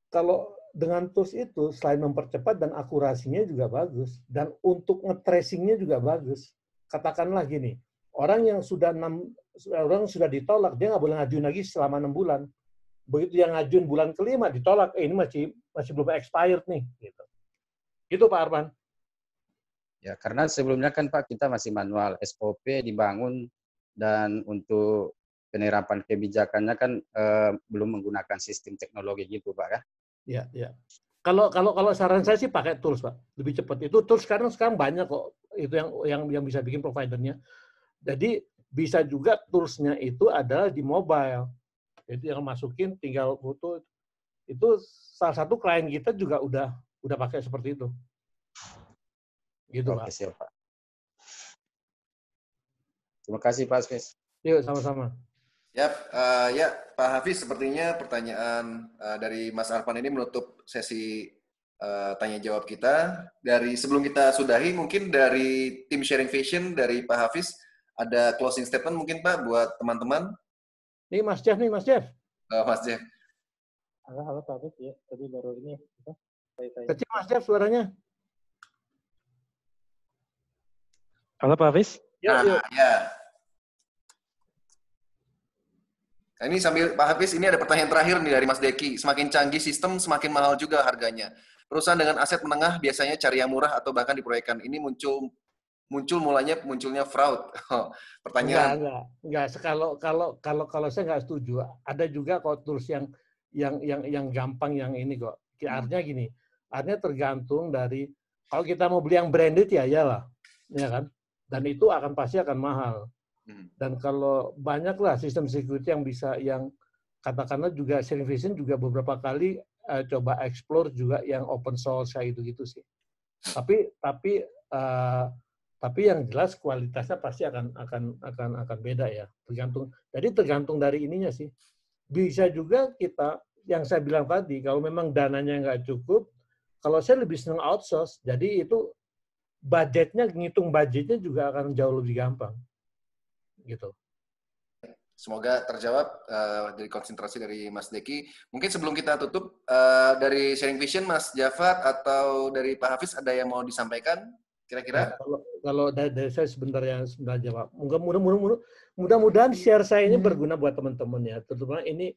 kalau dengan tools itu, selain mempercepat dan akurasinya juga bagus. Dan untuk nge-tracing-nya juga bagus. Katakanlah gini, orang yang sudah ditolak, dia nggak boleh ngajuin lagi selama 6 bulan. Begitu yang ngajuin bulan kelima ditolak, ini masih belum expired nih. Gitu. Itu Pak Arfan. Ya, karena sebelumnya kan Pak kita masih manual, SOP dibangun dan untuk penerapan kebijakannya kan belum menggunakan sistem teknologi gitu Pak ya. Ya, ya. Kalau saran saya sih pakai tools Pak, lebih cepat. Itu tools sekarang banyak kok. Itu yang bisa bikin providernya. Jadi bisa juga toolsnya itu adalah di mobile. Itu yang masukin tinggal foto. Itu salah satu klien kita juga udah pakai seperti itu. Gitu Pak. Oke, siap Pak. Terima kasih Pak Hafiz. Yuk, sama-sama. Ya, Pak Hafiz, sepertinya pertanyaan dari Mas Arfan ini menutup sesi tanya jawab kita. Dari sebelum kita sudahi, mungkin dari tim Sharing Vision dari Pak Hafiz ada closing statement mungkin Pak buat teman-teman. Nih Mas Jeff. Mas Jeff. Halo Pak Hafiz ya, tadi baru ini. Kecil Mas Jeff suaranya. Halo Pak Hafiz. Ya. Nah, ini sambil Pak Hafiz, ini ada pertanyaan terakhir nih dari Mas Deki. Semakin canggih sistem, semakin mahal juga harganya. Perusahaan dengan aset menengah biasanya cari yang murah atau bahkan diproyekkan. Ini munculnya fraud. Pertanyaan. Enggak. Kalau saya nggak setuju. Ada juga kok tools yang gampang yang ini kok. Artinya gini. Artinya tergantung dari kalau kita mau beli yang branded ya iyalah, ya kan. Dan itu pasti akan mahal. Dan kalau banyaklah sistem security yang katakanlah juga Sharing Vision juga beberapa kali coba explore juga yang open source kayak gitu sih. Tapi yang jelas kualitasnya pasti akan beda ya. Tergantung dari ininya sih. Bisa juga kita yang saya bilang tadi kalau memang dananya nggak cukup, kalau saya lebih senang outsource. Jadi itu ngitung budgetnya juga akan jauh lebih gampang. Gitu. Semoga terjawab dari konsentrasi dari Mas Deki. Mungkin sebelum kita tutup, dari Sharing Vision, Mas Jafar atau dari Pak Hafiz ada yang mau disampaikan? Kira-kira? Kalau dari saya sebentar jawab. Mudah-mudahan share saya ini berguna buat teman-teman ya. Terutama ini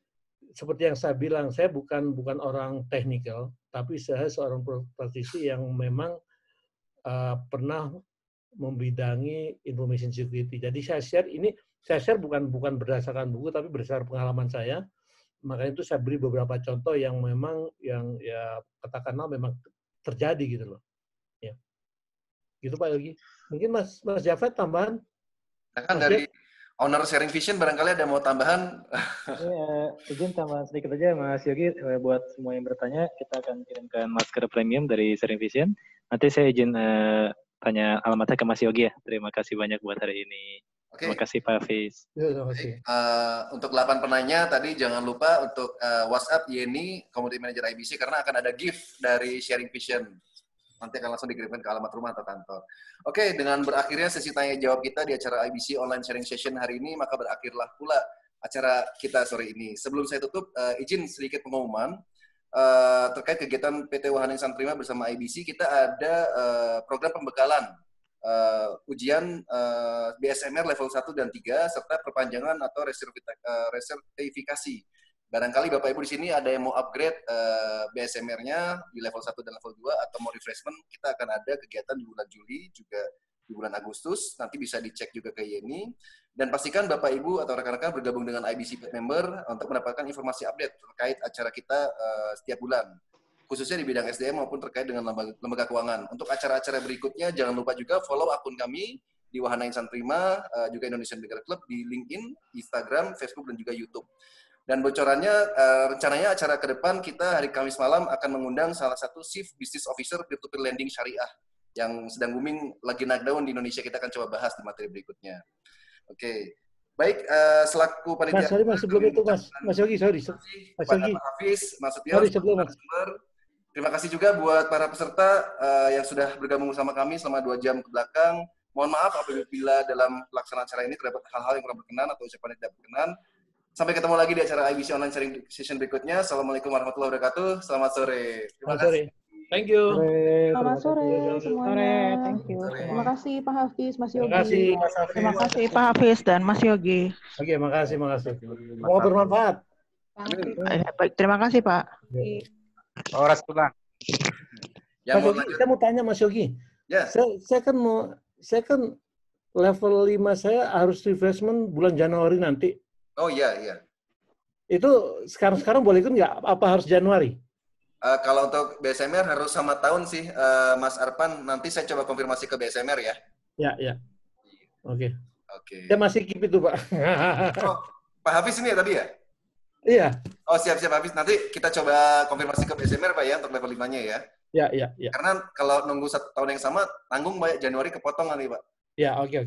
seperti yang saya bilang, saya bukan orang technical, tapi saya seorang praktisi yang memang pernah membidangi information security. Jadi saya share bukan berdasarkan buku, tapi berdasarkan pengalaman saya. Makanya itu saya beri beberapa contoh yang memang yang ya katakanlah memang terjadi gitu loh. Ya. Gitu Pak Yogi. Mungkin Mas Jafet tambahan? Kan dari owner Sharing Vision barangkali ada mau tambahan? Izin tambahan sedikit aja Mas Yogi, buat semua yang bertanya, kita akan kirimkan masker premium dari Sharing Vision. Nanti saya izin tanya alamatnya ke Mas Yogi ya. Terima kasih banyak buat hari ini. Okay. Terima kasih Pak Hafiz. Untuk 8 penanya tadi jangan lupa untuk WhatsApp Yeni, Community Manager IBC, karena akan ada gift dari Sharing Vision. Nanti akan langsung dikirimkan ke alamat rumah atau kantor. Oke, dengan berakhirnya sesi tanya jawab kita di acara IBC Online Sharing Session hari ini, maka berakhirlah pula acara kita sore ini. Sebelum saya tutup, izin sedikit pengumuman. Terkait kegiatan PT Wahana Insan Prima bersama IBC, kita ada program pembekalan ujian BSMR level 1 dan 3 serta perpanjangan atau resertifikasi Barangkali Bapak Ibu di sini ada yang mau upgrade BSMR-nya di level 1 dan level 2 atau mau refreshment, kita akan ada kegiatan di bulan Juli juga di bulan Agustus, nanti bisa dicek juga ke Yeni. Dan pastikan Bapak Ibu atau rekan-rekan bergabung dengan IBC Pet Member untuk mendapatkan informasi update terkait acara kita setiap bulan, khususnya di bidang SDM maupun terkait dengan lembaga keuangan. Untuk acara-acara berikutnya, jangan lupa juga follow akun kami di Wahana Insan Prima, juga Indonesian Baker Club di LinkedIn, Instagram, Facebook, dan juga YouTube. Dan bocorannya, rencananya acara ke depan kita hari Kamis malam akan mengundang salah satu Chief Business Officer Peer-to-Peer Lending Syariah yang sedang booming, lagi naik daun di Indonesia. Kita akan coba bahas di materi berikutnya. Oke. Baik, selaku panitia. Mas, sebelum itu Mas Yogi, sorry. Mas Yogi. Pak Hafiz, Mas Setio, terima kasih juga buat para peserta yang sudah bergabung bersama kami selama 2 jam ke belakang. Mohon maaf apabila dalam pelaksanaan acara ini terdapat hal-hal yang kurang berkenan atau ucapan yang tidak berkenan. Sampai ketemu lagi di acara IBC Online Sharing Session berikutnya. Assalamualaikum warahmatullahi wabarakatuh. Selamat sore. Terima kasih. Thank you. Selamat sore semuanya. Thank you. Terima kasih Pak Hafiz, Mas Yogi. Terima kasih Mas Hafiz. Terima kasih Pak Hafiz dan Mas Yogi. Oke, makasih. Semoga bermanfaat. Baik, terima kasih Pak. Horas pulang. Mas Yogi, saya mau tanya Mas Yogi. Ya. Saya kan level 5 saya harus refreshment bulan Januari nanti. Oh iya. Itu sekarang boleh ikut nggak? Apa harus Januari? Kalau untuk BSMR harus sama tahun sih, Mas Arpan. Nanti saya coba konfirmasi ke BSMR ya. Ya. Oke. Saya masih keep itu, Pak. Oh, Pak Hafiz ini ya tadi ya? Iya. Oh, siap Hafiz. Nanti kita coba konfirmasi ke BSMR, Pak ya, untuk level 5-nya ya. Ya. Karena kalau nunggu 1 tahun yang sama, tanggung Pak, Januari kepotong nanti, Pak. Ya, oke.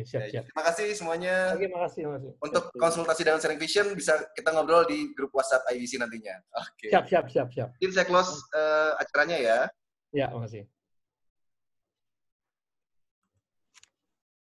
Siap. Terima kasih semuanya. Oke, makasih. Untuk konsultasi dengan Sharing Vision bisa kita ngobrol di grup WhatsApp IBC nantinya. Oke. Siap. Jadi saya close acaranya ya. Ya, makasih.